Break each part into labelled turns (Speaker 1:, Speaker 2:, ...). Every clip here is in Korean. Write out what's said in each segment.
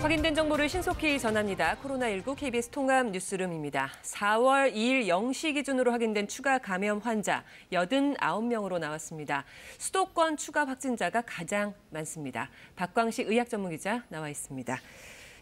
Speaker 1: 확인된 정보를 신속히 전합니다. 코로나19 KBS 통합 뉴스룸입니다. 4월 2일 0시 기준으로 확인된 추가 감염 환자 89명으로 나왔습니다. 수도권 추가 확진자가 가장 많습니다. 박광식 의학전문기자 나와 있습니다.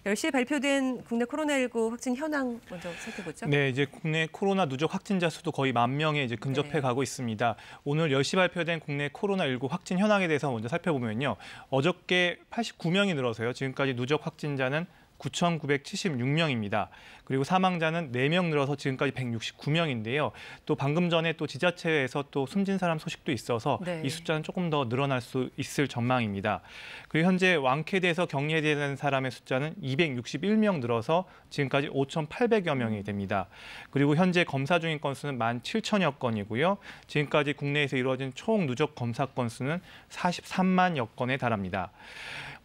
Speaker 1: 10시에 발표된 국내 코로나19 확진 현황 먼저 살펴보죠.
Speaker 2: 네, 이제 국내 코로나 누적 확진자 수도 거의 10,000명에 이제 근접해 가고 있습니다. 오늘 10시 발표된 국내 코로나19 확진 현황에 대해서 먼저 살펴보면요. 어저께 89명이 늘어서요. 지금까지 누적 확진자는 9,976명입니다. 그리고 사망자는 4명 늘어서 지금까지 169명인데요. 또 방금 전에 또 지자체에서 또 숨진 사람 소식도 있어서 이 숫자는 조금 더 늘어날 수 있을 전망입니다. 그리고 현재 왕쾌대에서 격리된 사람의 숫자는 261명 늘어서 지금까지 5,800여 명이 됩니다. 그리고 현재 검사 중인 건수는 17,000여 건이고요. 지금까지 국내에서 이루어진 총 누적 검사 건수는 43만여 건에 달합니다.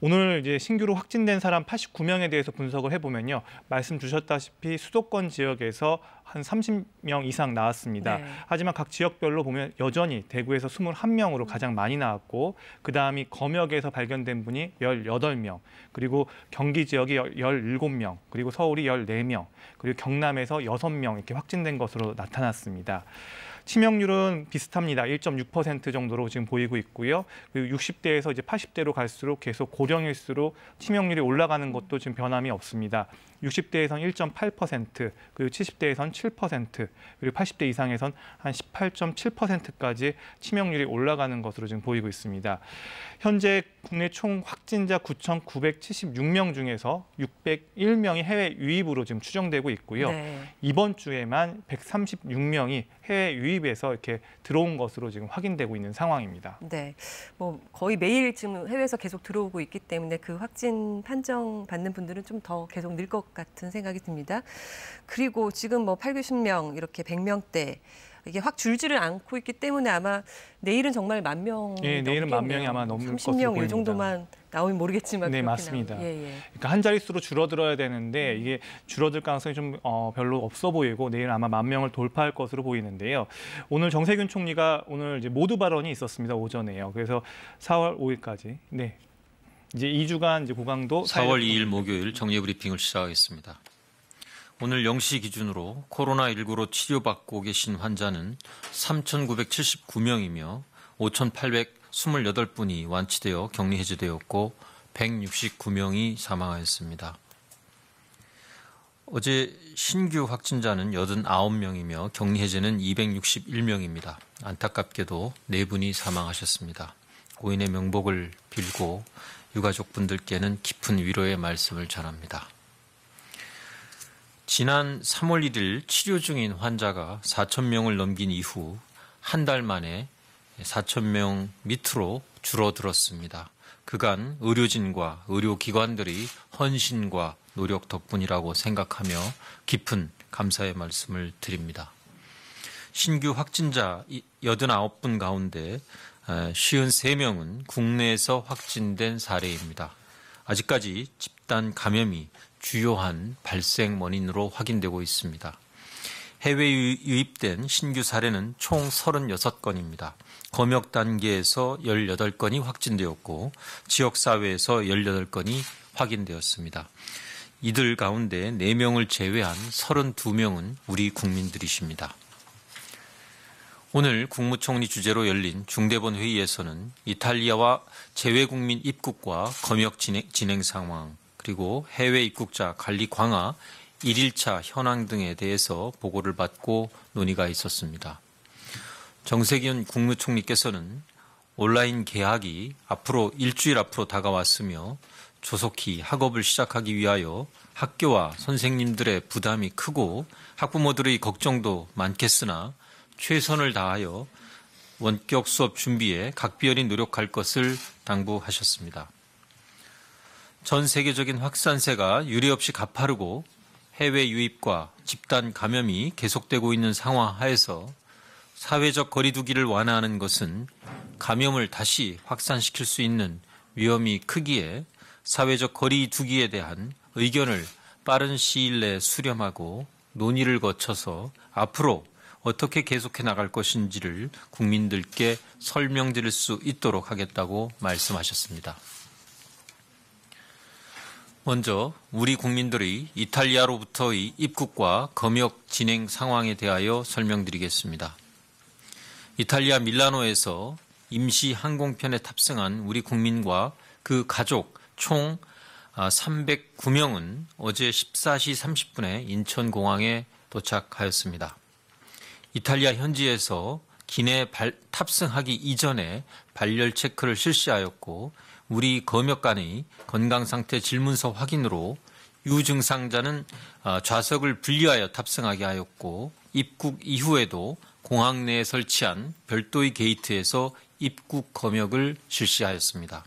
Speaker 2: 오늘 이제 신규로 확진된 사람 89명에 대해서 분석을 해보면요. 말씀 주셨다시피 수도권 지역에서 한 30명 이상 나왔습니다. 하지만 각 지역별로 보면 여전히 대구에서 21명으로 가장 많이 나왔고 그다음이 검역에서 발견된 분이 18명, 그리고 경기 지역이 17명, 그리고 서울이 14명, 그리고 경남에서 6명 이렇게 확진된 것으로 나타났습니다. 치명률은 비슷합니다. 1.6% 정도로 지금 보이고 있고요. 그리고 60대에서 이제 80대로 갈수록 계속 고령일수록 치명률이 올라가는 것도 지금 변함이 없습니다. 60대에선 1.8%, 그리고 70대에선 7%, 그리고 80대 이상에선 한 18.7%까지 치명률이 올라가는 것으로 지금 보이고 있습니다. 현재 국내 총 확진자 9,976명 중에서 601명이 해외 유입으로 지금 추정되고 있고요. 이번 주에만 136명이 해외 유입에서 이렇게 들어온 것으로 지금 확인되고 있는 상황입니다.
Speaker 1: 네, 뭐 거의 매일 지금 해외에서 계속 들어오고 있기 때문에 그 확진 판정 받는 분들은 좀 더 계속 늘 것 같은 생각이 듭니다. 그리고 지금 뭐 80, 90명 이렇게 100명대 이게 확 줄지를 않고 있기 때문에 아마 내일은 정말 10,000명.
Speaker 2: 네, 내일은 10,000명이 아마 넘을 것으로
Speaker 1: 30명
Speaker 2: 보입니다.
Speaker 1: 이 정도만 나오면 모르겠지만.
Speaker 2: 네, 맞습니다. 그러니까 한 자릿수로 줄어들어야 되는데 이게 줄어들 가능성이 좀 별로 없어 보이고 내일 아마 10,000명을 돌파할 것으로 보이는데요. 오늘 정세균 총리가 오늘 이제 모두 발언이 있었습니다. 오전에요. 그래서 4월 5일까지. 네. 이제 2주간 이제 고강도
Speaker 3: 4월 2일 목요일 정례 브리핑을 시작하겠습니다. 오늘 0시 기준으로 코로나19로 치료받고 계신 환자는 3,979명이며 5,828분이 완치되어 격리 해제되었고 169명이 사망하였습니다. 어제 신규 확진자는 89명이며 격리 해제는 261명입니다. 안타깝게도 4분이 사망하셨습니다. 고인의 명복을 빌고 유가족분들께는 깊은 위로의 말씀을 전합니다. 지난 3월 1일 치료 중인 환자가 4,000명을 넘긴 이후 한 달 만에 4,000명 밑으로 줄어들었습니다. 그간 의료진과 의료기관들의 헌신과 노력 덕분이라고 생각하며 깊은 감사의 말씀을 드립니다. 신규 확진자 89분 가운데 53명은 국내에서 확진된 사례입니다. 아직까지 집단 감염이 주요한 발생 원인으로 확인되고 있습니다. 해외 유입된 신규 사례는 총 36건입니다. 검역 단계에서 18건이 확진되었고 지역사회에서 18건이 확인되었습니다. 이들 가운데 4명을 제외한 32명은 우리 국민들이십니다. 오늘 국무총리 주재로 열린 중대본 회의에서는 이탈리아와 재외국민 입국과 검역 진행 상황, 그리고 해외 입국자 관리 강화, 1일차 현황 등에 대해서 보고를 받고 논의가 있었습니다. 정세균 국무총리께서는 온라인 개학이 앞으로 일주일 앞으로 다가왔으며 조속히 학업을 시작하기 위하여 학교와 선생님들의 부담이 크고 학부모들의 걱정도 많겠으나 최선을 다하여 원격 수업 준비에 각별히 노력할 것을 당부하셨습니다. 전 세계적인 확산세가 유례없이 가파르고 해외 유입과 집단 감염이 계속되고 있는 상황 하에서 사회적 거리두기를 완화하는 것은 감염을 다시 확산시킬 수 있는 위험이 크기에 사회적 거리두기에 대한 의견을 빠른 시일 내에 수렴하고 논의를 거쳐서 앞으로 어떻게 계속해 나갈 것인지를 국민들께 설명드릴 수 있도록 하겠다고 말씀하셨습니다. 먼저 우리 국민들의 이탈리아로부터의 입국과 검역 진행 상황에 대하여 설명드리겠습니다. 이탈리아 밀라노에서 임시 항공편에 탑승한 우리 국민과 그 가족 총 309명은 어제 14시 30분에 인천공항에 도착하였습니다. 이탈리아 현지에서 기내 탑승하기 이전에 발열 체크를 실시하였고 우리 검역관의 건강상태 질문서 확인으로 유증상자는 좌석을 분리하여 탑승하게 하였고 입국 이후에도 공항 내에 설치한 별도의 게이트에서 입국 검역을 실시하였습니다.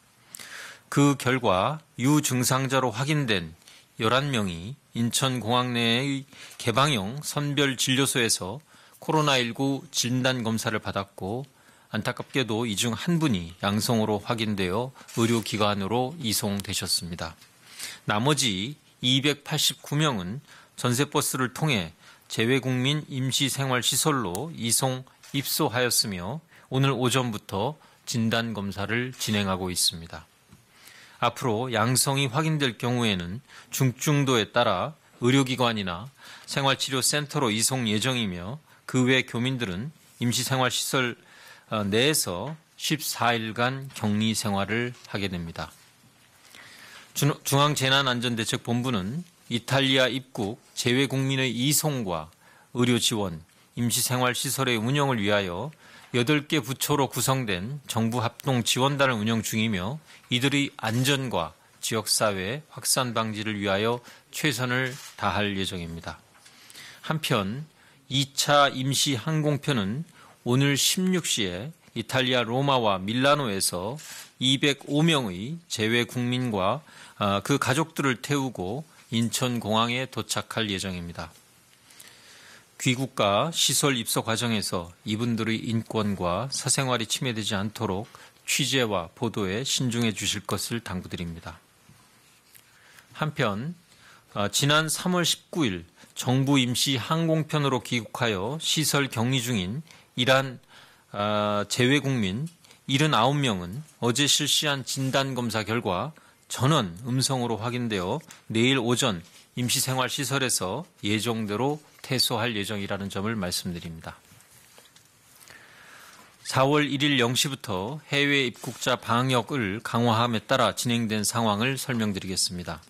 Speaker 3: 그 결과 유증상자로 확인된 11명이 인천공항 내의 개방형 선별진료소에서 코로나19 진단검사를 받았고 안타깝게도 이 중 한 분이 양성으로 확인되어 의료기관으로 이송되셨습니다. 나머지 289명은 전세버스를 통해 재외국민 임시생활시설로 입소하였으며 오늘 오전부터 진단검사를 진행하고 있습니다. 앞으로 양성이 확인될 경우에는 중증도에 따라 의료기관이나 생활치료센터로 이송 예정이며 그 외 교민들은 임시생활시설 내에서 14일간 격리 생활을 하게 됩니다. 중앙재난안전대책본부는 이탈리아 입국 재외국민의 이송과 의료지원, 임시생활시설의 운영을 위하여 8개 부처로 구성된 정부 합동 지원단을 운영 중이며 이들의 안전과 지역사회 확산 방지를 위하여 최선을 다할 예정입니다. 한편 2차 임시 항공편은 오늘 16시에 이탈리아 로마와 밀라노에서 205명의 재외 국민과 그 가족들을 태우고 인천공항에 도착할 예정입니다. 귀국과 시설 입소 과정에서 이분들의 인권과 사생활이 침해되지 않도록 취재와 보도에 신중해 주실 것을 당부드립니다. 한편 지난 3월 19일 정부 임시 항공편으로 귀국하여 시설 격리 중인 이란 재외국민 79명은 어제 실시한 진단검사 결과 전원 음성으로 확인되어 내일 오전 임시생활시설에서 예정대로 퇴소할 예정이라는 점을 말씀드립니다. 4월 1일 0시부터 해외 입국자 방역을 강화함에 따라 진행된 상황을 설명드리겠습니다.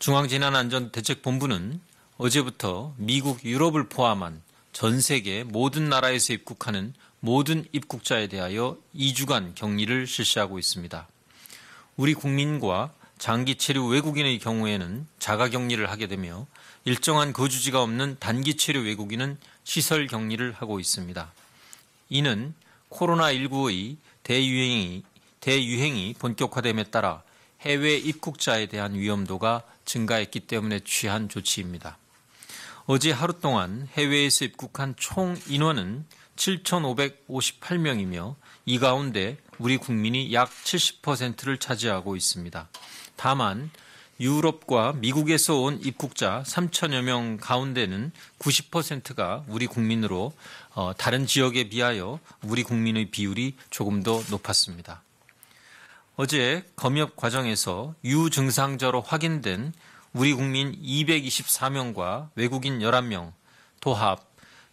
Speaker 3: 중앙재난안전대책본부는 어제부터 미국, 유럽을 포함한 전 세계 모든 나라에서 입국하는 모든 입국자에 대하여 2주간 격리를 실시하고 있습니다. 우리 국민과 장기 체류 외국인의 경우에는 자가격리를 하게 되며 일정한 거주지가 없는 단기 체류 외국인은 시설 격리를 하고 있습니다. 이는 코로나19의 대유행이 본격화됨에 따라 해외 입국자에 대한 위험도가 증가했기 때문에 취한 조치입니다. 어제 하루 동안 해외에서 입국한 총 인원은 7,558명이며 이 가운데 우리 국민이 약 70%를 차지하고 있습니다. 다만 유럽과 미국에서 온 입국자 3천여 명 가운데는 90%가 우리 국민으로 다른 지역에 비하여 우리 국민의 비율이 조금 더 높았습니다. 어제 검역 과정에서 유증상자로 확인된 우리 국민 224명과 외국인 11명, 도합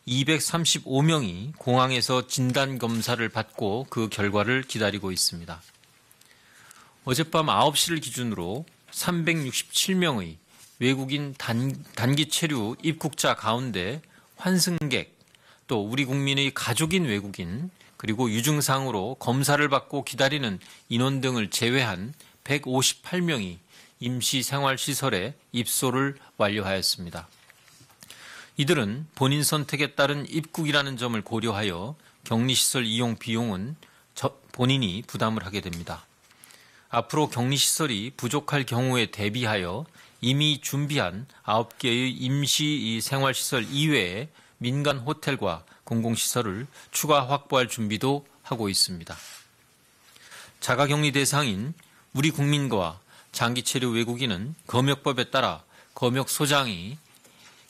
Speaker 3: 235명이 공항에서 진단검사를 받고 그 결과를 기다리고 있습니다. 어젯밤 9시를 기준으로 367명의 외국인 단기 체류 입국자 가운데 환승객, 또 우리 국민의 가족인 외국인, 그리고 유증상으로 검사를 받고 기다리는 인원 등을 제외한 158명이 임시생활시설에 입소를 완료하였습니다. 이들은 본인 선택에 따른 입국이라는 점을 고려하여 격리시설 이용 비용은 본인이 부담을 하게 됩니다. 앞으로 격리시설이 부족할 경우에 대비하여 이미 준비한 9개의 임시 생활시설 이외에 민간 호텔과 공공시설을 추가 확보할 준비도 하고 있습니다. 자가격리 대상인 우리 국민과 장기체류 외국인은 검역법에 따라 검역소장이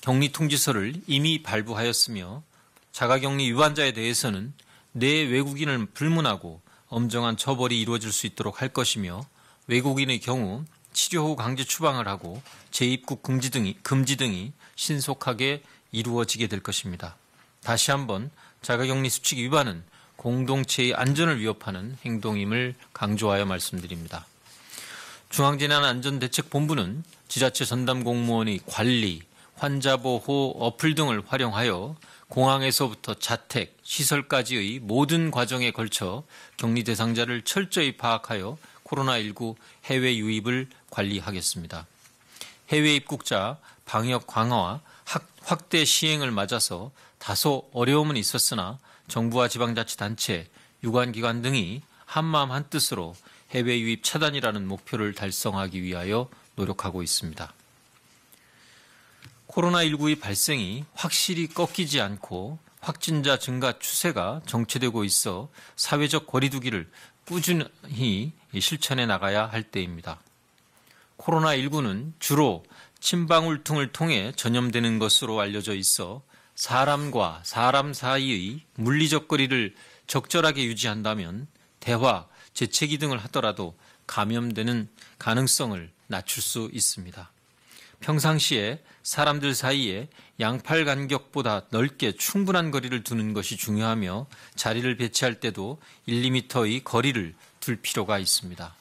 Speaker 3: 격리통지서를 이미 발부하였으며 자가격리 위반자에 대해서는 내 외국인을 불문하고 엄정한 처벌이 이루어질 수 있도록 할 것이며 외국인의 경우 치료 후 강제 추방을 하고 재입국 금지 등이 신속하게 이루어지게 될 것입니다. 다시 한번 자가격리 수칙 위반은 공동체의 안전을 위협하는 행동임을 강조하여 말씀드립니다. 중앙재난안전대책본부는 지자체 전담 공무원의 관리, 환자보호 어플 등을 활용하여 공항에서부터 자택, 시설까지의 모든 과정에 걸쳐 격리 대상자를 철저히 파악하여 코로나19 해외 유입을 관리하겠습니다. 해외 입국자 방역 강화와 확대 시행을 맞아서 다소 어려움은 있었으나 정부와 지방자치단체, 유관기관 등이 한마음 한뜻으로 해외 유입 차단이라는 목표를 달성하기 위하여 노력하고 있습니다. 코로나19의 발생이 확실히 꺾이지 않고 확진자 증가 추세가 정체되고 있어 사회적 거리두기를 꾸준히 실천해 나가야 할 때입니다. 코로나19는 주로 침방울통을 통해 전염되는 것으로 알려져 있어 사람과 사람 사이의 물리적 거리를 적절하게 유지한다면 대화, 재채기 등을 하더라도 감염되는 가능성을 낮출 수 있습니다. 평상시에 사람들 사이에 양팔 간격보다 넓게 충분한 거리를 두는 것이 중요하며 자리를 배치할 때도 1, 2m의 거리를 둘 필요가 있습니다.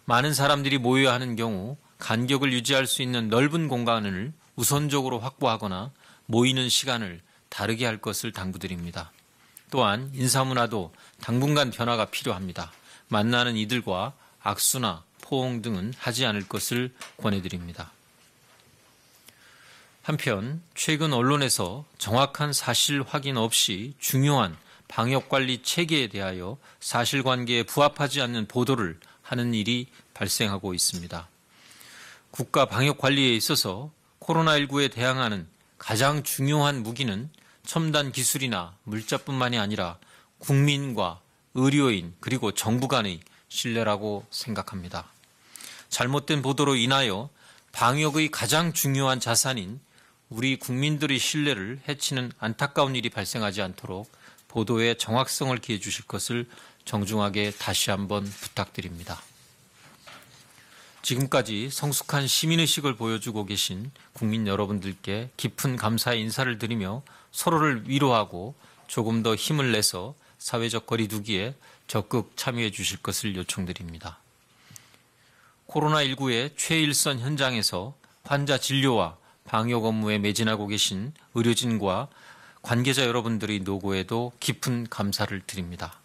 Speaker 3: 많은 사람들이 모여야 하는 경우 간격을 유지할 수 있는 넓은 공간을 우선적으로 확보하거나 모이는 시간을 다르게 할 것을 당부드립니다. 또한 인사문화도 당분간 변화가 필요합니다. 만나는 이들과 악수나 포옹 등은 하지 않을 것을 권해드립니다. 한편 최근 언론에서 정확한 사실 확인 없이 중요한 방역관리 체계에 대하여 사실관계에 부합하지 않는 보도를 하는 일이 발생하고 있습니다. 국가 방역관리에 있어서 코로나19에 대항하는 가장 중요한 무기는 첨단 기술이나 물자뿐만이 아니라 국민과 의료인 그리고 정부 간의 신뢰라고 생각합니다. 잘못된 보도로 인하여 방역의 가장 중요한 자산인 우리 국민들의 신뢰를 해치는 안타까운 일이 발생하지 않도록 보도의 정확성을 기해 주실 것을 정중하게 다시 한번 부탁드립니다. 지금까지 성숙한 시민의식을 보여주고 계신 국민 여러분들께 깊은 감사의 인사를 드리며 서로를 위로하고 조금 더 힘을 내서 사회적 거리두기에 적극 참여해 주실 것을 요청드립니다. 코로나19의 최일선 현장에서 환자 진료와 방역 업무에 매진하고 계신 의료진과 관계자 여러분들의 노고에도 깊은 감사를 드립니다.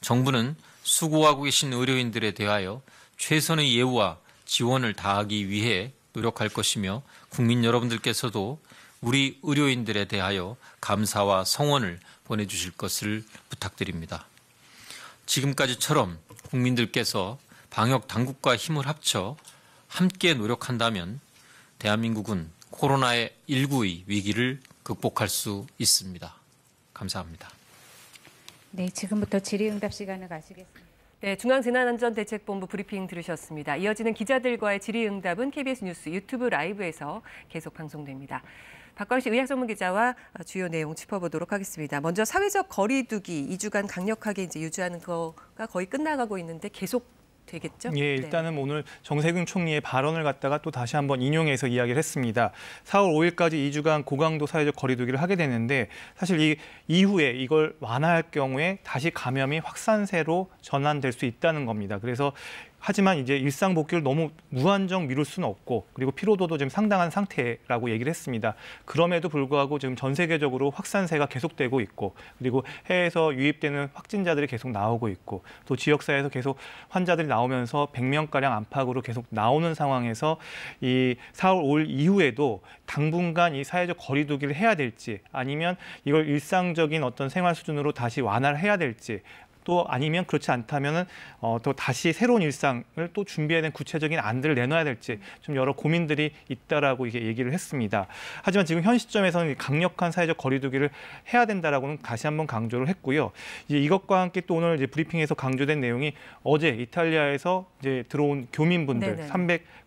Speaker 3: 정부는 수고하고 계신 의료인들에 대하여 최선의 예우와 지원을 다하기 위해 노력할 것이며 국민 여러분들께서도 우리 의료인들에 대하여 감사와 성원을 보내주실 것을 부탁드립니다. 지금까지처럼 국민들께서 방역 당국과 힘을 합쳐 함께 노력한다면 대한민국은 코로나19의 위기를 극복할 수 있습니다. 감사합니다.
Speaker 4: 네, 지금부터 질의응답 시간을 가지겠습니다.
Speaker 1: 네, 중앙재난안전대책본부 브리핑 들으셨습니다. 이어지는 기자들과의 질의응답은 KBS 뉴스 유튜브 라이브에서 계속 방송됩니다. 박광식 의학전문기자와 주요 내용 짚어보도록 하겠습니다. 먼저 사회적 거리두기 2주간 강력하게 이제 유지하는 거가 거의 끝나가고 있는데 계속 되겠죠?
Speaker 2: 예, 일단은 오늘 정세균 총리의 발언을 갖다가 또 다시 한번 인용해서 이야기를 했습니다. 4월 5일까지 2주간 고강도 사회적 거리두기를 하게 되는데 사실 이 이후에 이걸 완화할 경우에 다시 감염이 확산세로 전환될 수 있다는 겁니다. 그래서 하지만 이제 일상 복귀를 너무 무한정 미룰 수는 없고 그리고 피로도도 지금 상당한 상태라고 얘기를 했습니다. 그럼에도 불구하고 지금 전 세계적으로 확산세가 계속되고 있고 그리고 해외에서 유입되는 확진자들이 계속 나오고 있고 또 지역사회에서 계속 환자들이 나오면서 100명가량 안팎으로 계속 나오는 상황에서 이 4월 5일 이후에도 당분간 이 사회적 거리두기를 해야 될지 아니면 이걸 일상적인 어떤 생활 수준으로 다시 완화를 해야 될지 또 아니면 그렇지 않다면은 또 다시 새로운 일상을 또 준비해야 되는 구체적인 안들을 내놔야 될지 좀 여러 고민들이 있다라고 이게 얘기를 했습니다. 하지만 지금 현 시점에서는 강력한 사회적 거리두기를 해야 된다라고는 다시 한번 강조를 했고요. 이제 이것과 함께 또 오늘 이제 브리핑에서 강조된 내용이 어제 이탈리아에서 이제 들어온 교민분들
Speaker 1: 네네.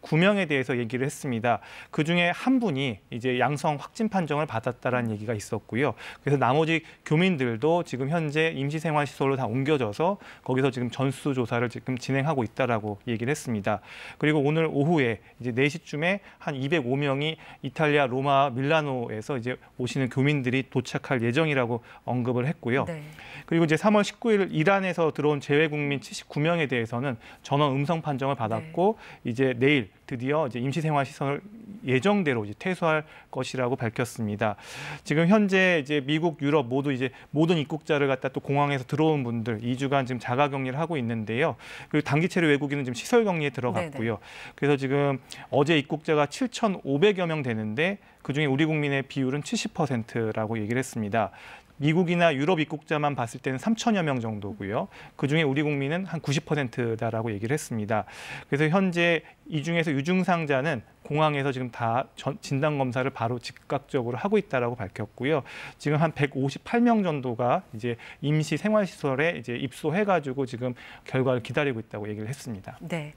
Speaker 2: 309명에 대해서 얘기를 했습니다. 그 중에 한 분이 이제 양성 확진 판정을 받았다라는 얘기가 있었고요. 그래서 나머지 교민들도 지금 현재 임시생활시설로 다 옮겨 옮겨져서 거기서 지금 전수조사를 지금 진행하고 있다라고 얘기를 했습니다. 그리고 오늘 오후에 이제 4시쯤에 한 205명이 이탈리아 로마 밀라노에서 이제 오시는 교민들이 도착할 예정이라고 언급을 했고요.
Speaker 1: 네.
Speaker 2: 그리고 이제 3월 19일 이란에서 들어온 재외국민 79명에 대해서는 전원 음성 판정을 받았고 이제 내일 드디어 이제 임시생활시설을 예정대로 이제 퇴소할 것이라고 밝혔습니다. 지금 현재 이제 미국, 유럽 모두 이제 모든 입국자를 갖다 또 공항에서 들어온 분들 2주간 지금 자가격리를 하고 있는데요. 그리고 단기체류 외국인은 지금 시설격리에 들어갔고요. 그래서 지금 어제 입국자가 7,500여 명 되는데 그중에 우리 국민의 비율은 70%라고 얘기를 했습니다. 미국이나 유럽 입국자만 봤을 때는 3천여 명 정도고요. 그중에 우리 국민은 한 90%다라고 얘기를 했습니다. 그래서 현재 이 중에서 유증상자는 공항에서 지금 다 진단 검사를 바로 즉각적으로 하고 있다라고 밝혔고요. 지금 한 158명 정도가 이제 임시 생활시설에 이제 입소해가지고 지금 결과를 기다리고 있다고 얘기를 했습니다.
Speaker 1: 네.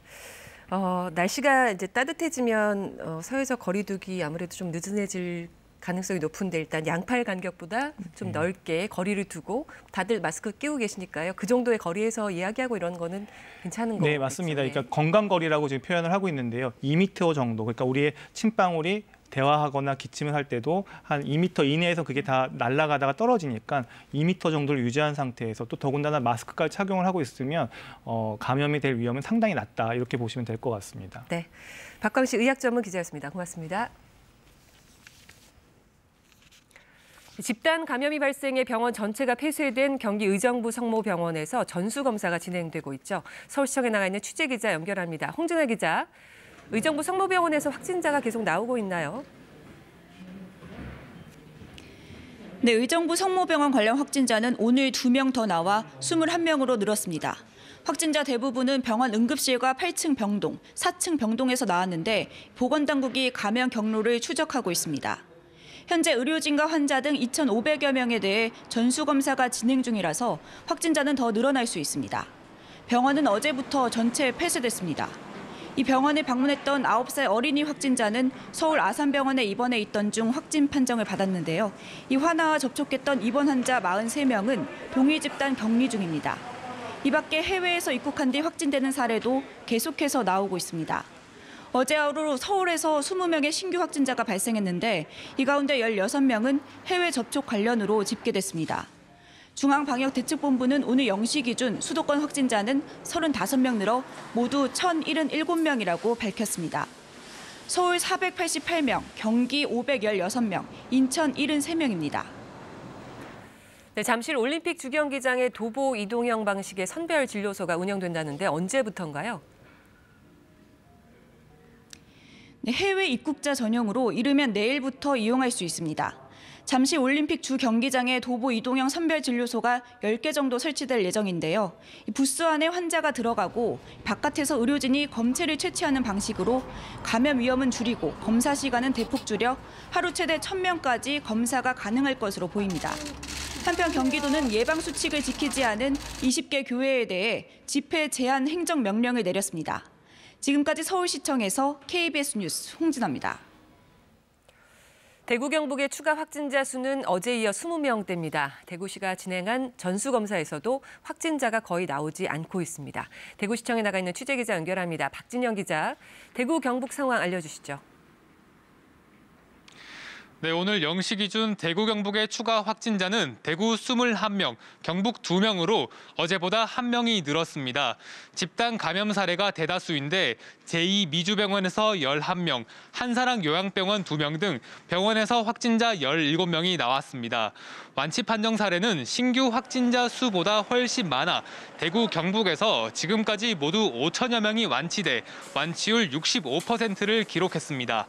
Speaker 1: 날씨가 이제 따뜻해지면 사회적 거리두기 아무래도 좀 느슨해질 가능성이 높은데 일단 양팔 간격보다 좀 넓게 거리를 두고 다들 마스크 끼고 계시니까요. 그 정도의 거리에서 이야기하고 이런 거는 괜찮은 거죠.
Speaker 2: 네, 맞습니다. 그러니까 건강거리라고 지금 표현을 하고 있는데요. 2m 정도. 그러니까 우리의 침방울이 대화하거나 기침을 할 때도 한 2m 이내에서 그게 다 날아가다가 떨어지니까 2m 정도를 유지한 상태에서 또 더군다나 마스크까지 착용을 하고 있으면 감염이 될 위험은 상당히 낮다. 이렇게 보시면 될 것 같습니다.
Speaker 1: 네, 박광식 의학전문 기자였습니다. 고맙습니다. 집단 감염이 발생해 병원 전체가 폐쇄된 경기 의정부 성모병원에서 전수검사가 진행되고 있죠. 서울시청에 나가 있는 취재기자 연결합니다. 홍진아 기자, 의정부 성모병원에서 확진자가 계속 나오고 있나요?
Speaker 5: 네, 의정부 성모병원 관련 확진자는 오늘 2명 더 나와 21명으로 늘었습니다. 확진자 대부분은 병원 응급실과 8층 병동, 4층 병동에서 나왔는데 보건당국이 감염 경로를 추적하고 있습니다. 현재 의료진과 환자 등 2,500여 명에 대해 전수검사가 진행 중이라서 확진자는 더 늘어날 수 있습니다. 병원은 어제부터 전체 폐쇄됐습니다. 이 병원을 방문했던 9살 어린이 확진자는 서울 아산병원에 입원해 있던 중 확진 판정을 받았는데요. 이 화나와 접촉했던 입원 환자 43명은 동일 집단 격리 중입니다. 이 밖에 해외에서 입국한 뒤 확진되는 사례도 계속해서 나오고 있습니다. 어제 하루 서울에서 20명의 신규 확진자가 발생했는데 이 가운데 16명은 해외 접촉 관련으로 집계됐습니다. 중앙방역대책본부는 오늘 0시 기준 수도권 확진자는 35명 늘어 모두 1,077명이라고 밝혔습니다. 서울 488명, 경기 516명, 인천 73명입니다.
Speaker 1: 네, 잠실 올림픽 주경기장에 도보 이동형 방식의 선별 진료소가 운영된다는데 언제부터인가요?
Speaker 5: 해외 입국자 전용으로 이르면 내일부터 이용할 수 있습니다. 잠시 올림픽 주 경기장에 도보 이동형 선별 진료소가 10개 정도 설치될 예정인데요. 부스 안에 환자가 들어가고 바깥에서 의료진이 검체를 채취하는 방식으로 감염 위험은 줄이고 검사 시간은 대폭 줄여 하루 최대 1,000명까지 검사가 가능할 것으로 보입니다. 한편 경기도는 예방 수칙을 지키지 않은 20개 교회에 대해 집회 제한 행정 명령을 내렸습니다. 지금까지 서울시청에서 KBS 뉴스 홍진아입니다.
Speaker 1: 대구 경북의 추가 확진자 수는 어제 이어 20명대입니다. 대구시가 진행한 전수검사에서도 확진자가 거의 나오지 않고 있습니다. 대구시청에 나가 있는 취재기자 연결합니다. 박진영 기자, 대구 경북 상황 알려주시죠.
Speaker 6: 네, 오늘 0시 기준 대구 경북의 추가 확진자는 대구 21명, 경북 2명으로 어제보다 1명이 늘었습니다. 집단 감염 사례가 대다수인데 제2미주병원에서 11명, 한사랑 요양병원 2명 등 병원에서 확진자 17명이 나왔습니다. 완치 판정 사례는 신규 확진자 수보다 훨씬 많아 대구 경북에서 지금까지 모두 5천여 명이 완치돼 완치율 65%를 기록했습니다.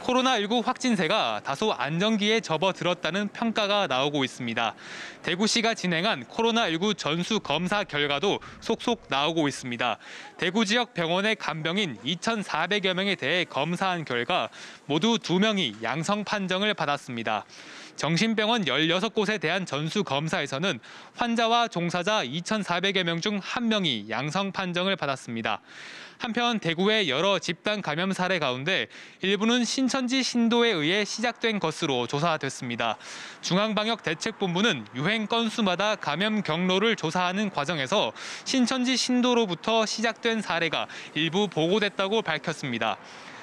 Speaker 6: 코로나19 확진세가 다소 안정기에 접어들었다는 평가가 나오고 있습니다. 대구시가 진행한 코로나19 전수 검사 결과도 속속 나오고 있습니다. 대구 지역 병원의 간병인 2,400여 명에 대해 검사한 결과 모두 2명이 양성 판정을 받았습니다. 정신병원 16곳에 대한 전수검사에서는 환자와 종사자 2,400여 명 중 1명이 양성 판정을 받았습니다. 한편 대구의 여러 집단 감염 사례 가운데 일부는 신천지 신도에 의해 시작된 것으로 조사됐습니다. 중앙방역대책본부는 유행 건수마다 감염 경로를 조사하는 과정에서 신천지 신도로부터 시작된 사례가 일부 보고됐다고 밝혔습니다.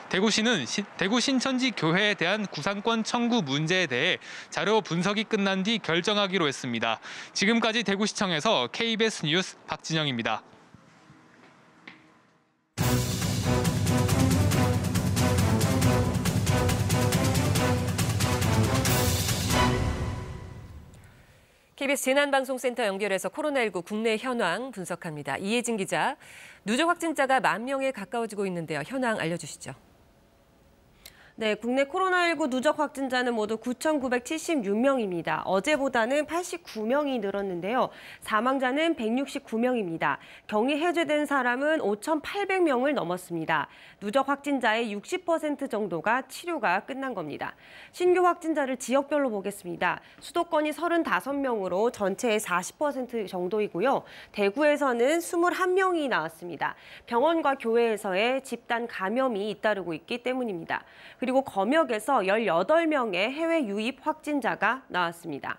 Speaker 6: 대구시는 대구 신천지 교회에 대한 구상권 청구 문제에 대해 자료 분석이 끝난 뒤 결정하기로 했습니다. 지금까지 대구시청에서 KBS 뉴스 박진영입니다.
Speaker 1: KBS 재난방송센터 연결해서 코로나19 국내 현황 분석합니다. 이혜진 기자, 누적 확진자가 10,000명에 가까워지고 있는데요. 현황 알려주시죠.
Speaker 7: 네, 국내 코로나19 누적 확진자는 모두 9,976명입니다. 어제보다는 89명이 늘었는데요. 사망자는 169명입니다. 격리 해제된 사람은 5,800명을 넘었습니다. 누적 확진자의 60% 정도가 치료가 끝난 겁니다. 신규 확진자를 지역별로 보겠습니다. 수도권이 35명으로 전체의 40% 정도이고요. 대구에서는 21명이 나왔습니다. 병원과 교회에서의 집단 감염이 잇따르고 있기 때문입니다. 그리고 검역에서 18명의 해외 유입 확진자가 나왔습니다.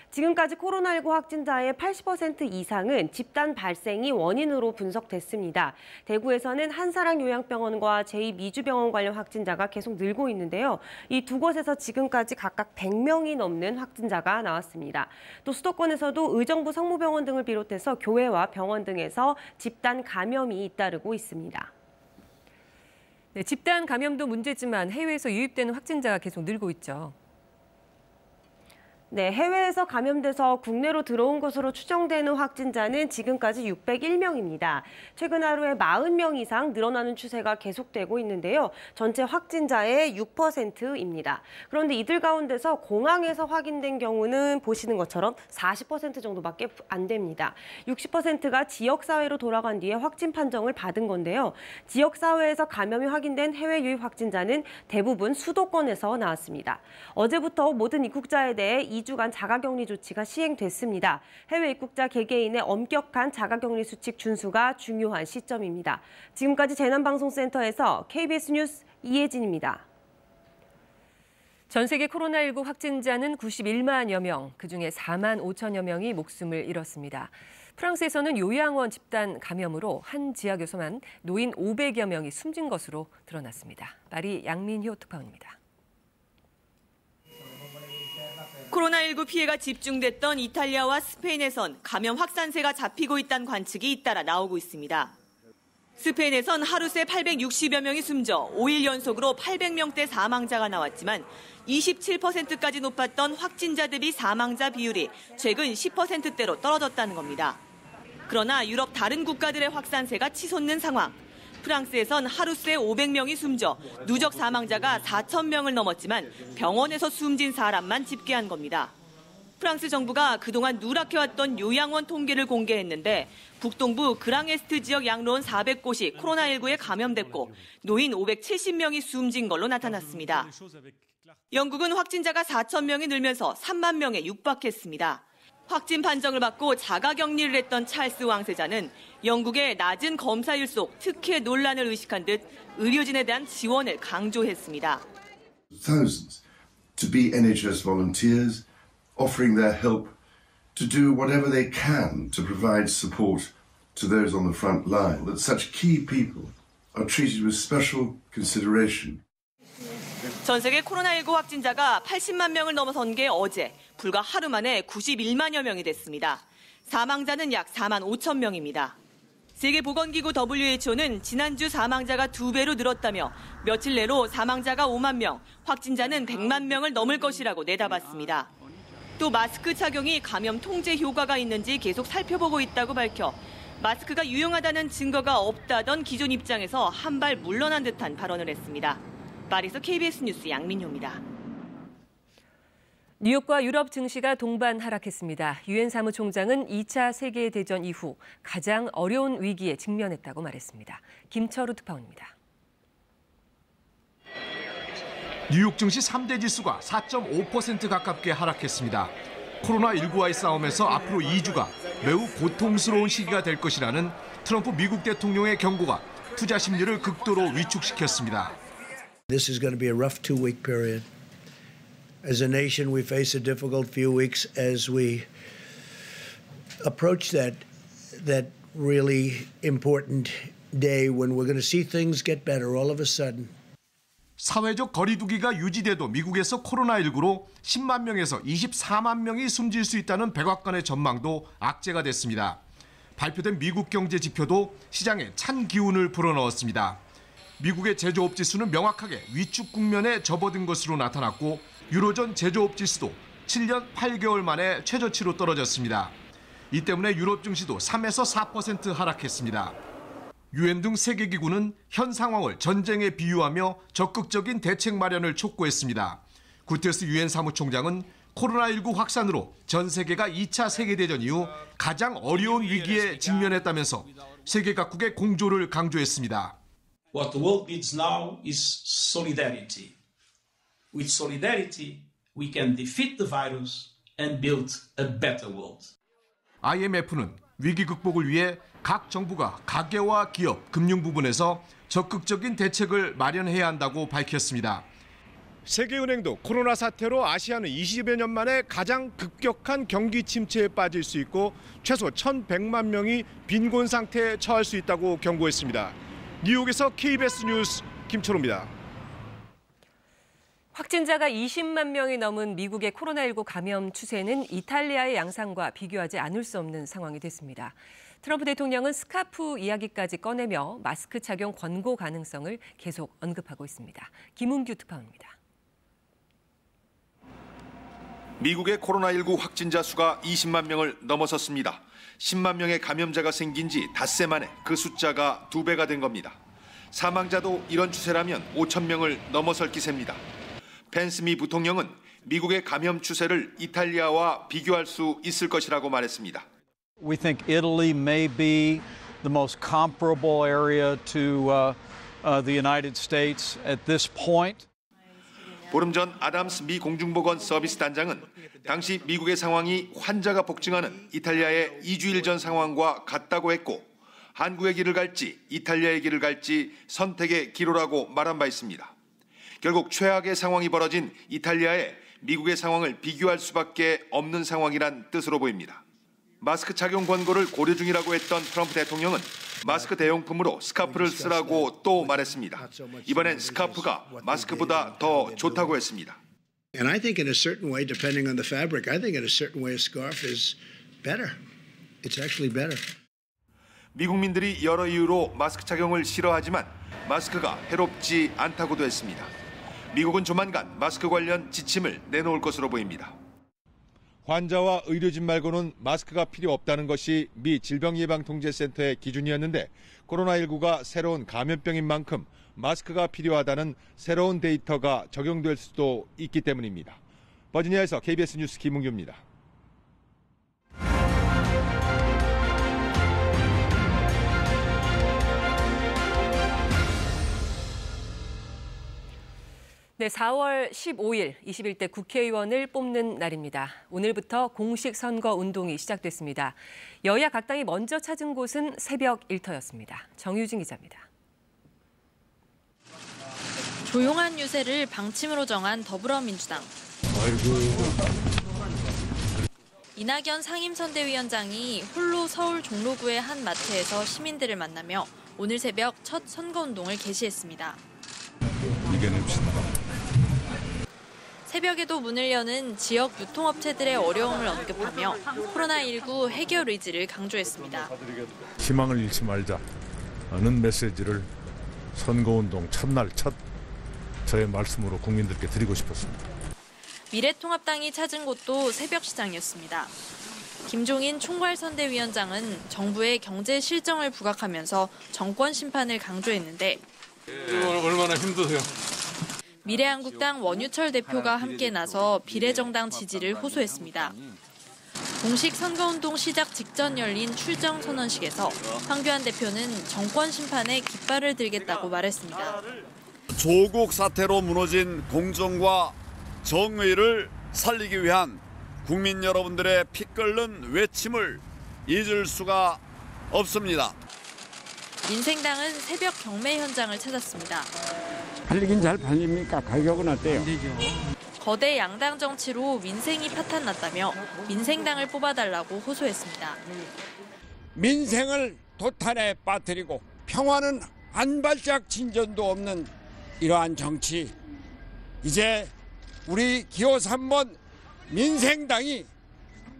Speaker 7: 지금까지 코로나19 확진자의 80% 이상은 집단 발생이 원인으로 분석됐습니다. 대구에서는 한사랑요양병원과 제2미주병원 관련 확진자가 계속 늘고 있는데요. 이 두 곳에서 지금까지 각각 100명이 넘는 확진자가 나왔습니다. 또 수도권에서도 의정부 성모병원 등을 비롯해서 교회와 병원 등에서 집단 감염이 잇따르고 있습니다.
Speaker 1: 네, 집단 감염도 문제지만 해외에서 유입되는 확진자가 계속 늘고 있죠.
Speaker 7: 네, 해외에서 감염돼서 국내로 들어온 것으로 추정되는 확진자는 지금까지 601명입니다. 최근 하루에 40명 이상 늘어나는 추세가 계속되고 있는데요. 전체 확진자의 6%입니다. 그런데 이들 가운데서 공항에서 확인된 경우는 보시는 것처럼 40% 정도밖에 안 됩니다. 60%가 지역사회로 돌아간 뒤에 확진 판정을 받은 건데요. 지역사회에서 감염이 확인된 해외 유입 확진자는 대부분 수도권에서 나왔습니다. 어제부터 모든 입국자에 대해 2주간 자가격리 조치가 시행됐습니다. 해외 입국자 개개인의 엄격한 자가격리 수칙 준수가 중요한 시점입니다. 지금까지 재난방송센터에서 KBS 뉴스 이혜진입니다.
Speaker 1: 전 세계 코로나19 확진자는 91만여 명, 그중에 4만 5천여 명이 목숨을 잃었습니다. 프랑스에서는 요양원 집단 감염으로 한 지하교사만 노인 500여 명이 숨진 것으로 드러났습니다. 파리 양민효 특파원입니다.
Speaker 8: 코로나19 피해가 집중됐던 이탈리아와 스페인에선 감염 확산세가 잡히고 있다는 관측이 잇따라 나오고 있습니다. 스페인에선 하루 새 860여 명이 숨져 5일 연속으로 800명대 사망자가 나왔지만 27%까지 높았던 확진자 대비 사망자 비율이 최근 10%대로 떨어졌다는 겁니다. 그러나 유럽 다른 국가들의 확산세가 치솟는 상황. 프랑스에선 하루 새 500명이 숨져 누적 사망자가 4,000명을 넘었지만 병원에서 숨진 사람만 집계한 겁니다. 프랑스 정부가 그동안 누락해왔던 요양원 통계를 공개했는데 북동부 그랑에스트 지역 양로원 400곳이 코로나19에 감염됐고 노인 570명이 숨진 걸로 나타났습니다. 영국은 확진자가 4,000명이 늘면서 3만 명에 육박했습니다. 확진 판정을 받고 자가격리를 했던 찰스 왕세자는 영국의 낮은 검사일 속 특혜 논란을 의식한 듯 의료진에 대한 지원을 강조했습니다.
Speaker 9: Thousands to be NHS volunteers, offering their help to do whatever they can to provide support to those on the front line. That such key people are treated with special consideration.
Speaker 8: 전 세계 코로나19 확진자가 80만 명을 넘어선 게 어제, 불과 하루 만에 91만여 명이 됐습니다. 사망자는 약 4만 5천 명입니다. 세계보건기구 WHO는 지난주 사망자가 2배로 늘었다며 며칠 내로 사망자가 5만 명, 확진자는 100만 명을 넘을 것이라고 내다봤습니다. 또 마스크 착용이 감염 통제 효과가 있는지 계속 살펴보고 있다고 밝혀 마스크가 유용하다는 증거가 없다던 기존 입장에서 한 발 물러난 듯한 발언을 했습니다. 파리에서 KBS 뉴스 양민효입니다.
Speaker 1: 뉴욕과 유럽 증시가 동반 하락했습니다. 유엔 사무총장은 2차 세계대전 이후 가장 어려운 위기에 직면했다고 말했습니다. 김철우 특파원입니다.
Speaker 10: 뉴욕 증시 3대 지수가 4.5% 가깝게 하락했습니다. 코로나19와의 싸움에서 앞으로 2주가 매우 고통스러운 시기가 될 것이라는 트럼프 미국 대통령의 경고가 투자 심리를 극도로 위축시켰습니다.
Speaker 11: This is going to be a rough 2-week period. As a nation, we face a difficult few weeks as we approach that really important day when we're going to see things get better all of a sudden.
Speaker 10: 사회적 거리두기가 유지돼도 미국에서 코로나19로 10만 명에서 24만 명이 숨질 수 있다는 백악관의 전망도 악재가 됐습니다. 발표된 미국 경제 지표도 시장에 찬 기운을 불어넣었습니다. 미국의 제조업 지수는 명확하게 위축 국면에 접어든 것으로 나타났고 유로존 제조업 지수도 7년 8개월 만에 최저치로 떨어졌습니다. 이 때문에 유럽 증시도 3에서 4% 하락했습니다. 유엔 등 세계기구는 현 상황을 전쟁에 비유하며 적극적인 대책 마련을 촉구했습니다. 구테스 유엔 사무총장은 코로나19 확산으로 전 세계가 2차 세계대전 이후 가장 어려운 위기에 직면했다면서 세계 각국의 공조를 강조했습니다.
Speaker 12: What the world needs now is solidarity. With solidarity, we can defeat the virus and build a better world.
Speaker 10: IMF는 위기 극복을 위해 각 정부가 가계와 기업, 금융 부분에서 적극적인 대책을 마련해야 한다고 밝혔습니다. 세계은행도 코로나 사태로 아시아는 20여 년 만에 가장 급격한 경기 침체에 빠질 수 있고 최소 1,100만 명이 빈곤 상태에 처할 수 있다고 경고했습니다. 뉴욕에서 KBS 뉴스 김철호입니다.
Speaker 1: 확진자가 20만 명이 넘은 미국의 코로나19 감염 추세는 이탈리아의 양상과 비교하지 않을 수 없는 상황이 됐습니다. 트럼프 대통령은 스카프 이야기까지 꺼내며 마스크 착용 권고 가능성을 계속 언급하고 있습니다. 김은규 특파원입니다.
Speaker 13: 미국의 코로나19 확진자 수가 20만 명을 넘어섰습니다. 10만 명의 감염자가 생긴 지 닷새 만에 그 숫자가 2배가 된 겁니다. 사망자도 이런 추세라면 5천 명을 넘어설 기세입니다. 펜스 미 부통령은 미국의 감염 추세를 이탈리아와 비교할 수 있을 것이라고 말했습니다.
Speaker 14: We think Italy may be the most comparable area to the United States at this point.
Speaker 13: 보름 전 아담스 미 공중보건 서비스 단장은 당시 미국의 상황이 환자가 폭증하는 이탈리아의 2주일 전 상황과 같다고 했고 한국의 길을 갈지 이탈리아의 길을 갈지 선택의 기로라고 말한 바 있습니다. 결국 최악의 상황이 벌어진 이탈리아에 미국의 상황을 비교할 수밖에 없는 상황이란 뜻으로 보입니다. 마스크 착용 권고를 고려 중이라고 했던 트럼프 대통령은 마스크 대용품으로 스카프를 쓰라고 또 말했습니다. 이번엔 스카프가 마스크보다 더 좋다고 했습니다.
Speaker 11: And I think in a certain way, depending on the fabric, I think in a certain way a scarf is better. It's actually better.
Speaker 13: 미국민들이 여러 이유로 마스크 착용을 싫어하지만 마스크가 해롭지 않다고도 했습니다. 미국은 조만간 마스크 관련 지침을 내놓을 것으로 보입니다.
Speaker 15: 환자와 의료진 말고는 마스크가 필요 없다는 것이 미 질병예방통제센터의 기준이었는데 코로나19가 새로운 감염병인 만큼 마스크가 필요하다는 새로운 데이터가 적용될 수도 있기 때문입니다. 버지니아에서 KBS 뉴스 김은규입니다.
Speaker 1: 네, 4월 15일 21대 국회의원을 뽑는 날입니다. 오늘부터 공식 선거 운동이 시작됐습니다. 여야 각 당이 먼저 찾은 곳은 새벽 일터였습니다. 정유진 기자입니다.
Speaker 16: 조용한 유세를 방침으로 정한 더불어민주당. 이낙연 상임선대위원장이 홀로 서울 종로구의 한 마트에서 시민들을 만나며 오늘 새벽 첫 선거운동을 개시했습니다.
Speaker 17: 이겨냅시다.
Speaker 16: 새벽에도 문을 여는 지역 유통업체들의 어려움을 언급하며 코로나19 해결 의지를 강조했습니다.
Speaker 17: 희망을 잃지 말자는 메시지를 선거운동 첫날 첫 저의 말씀으로 국민들께 드리고 싶었습니다.
Speaker 16: 미래통합당이 찾은 곳도 새벽 시장이었습니다. 김종인 총괄선대위원장은 정부의 경제 실정을 부각하면서 정권 심판을 강조했는데
Speaker 6: 얼마나 힘드세요?
Speaker 16: 미래한국당 원유철 대표가 함께 나서 비례정당 지지를 호소했습니다. 공식 선거운동 시작 직전 열린 출정 선언식에서 황교안 대표는 정권 심판에 깃발을 들겠다고 말했습니다.
Speaker 18: 조국 사태로 무너진 공정과 정의를 살리기 위한 국민 여러분들의 피 끓는 외침을 잊을 수가 없습니다.
Speaker 16: 민생당은 새벽 경매 현장을 찾았습니다.
Speaker 19: 팔리긴 잘 팔립니까? 가격은 어때요?
Speaker 16: 거대 양당 정치로 민생이 파탄났다며 민생당을 뽑아달라고 호소했습니다.
Speaker 19: 민생을 도탄에 빠뜨리고 평화는 한 발짝 진전도 없는 이러한 정치, 이제 우리 기호 3번 민생당이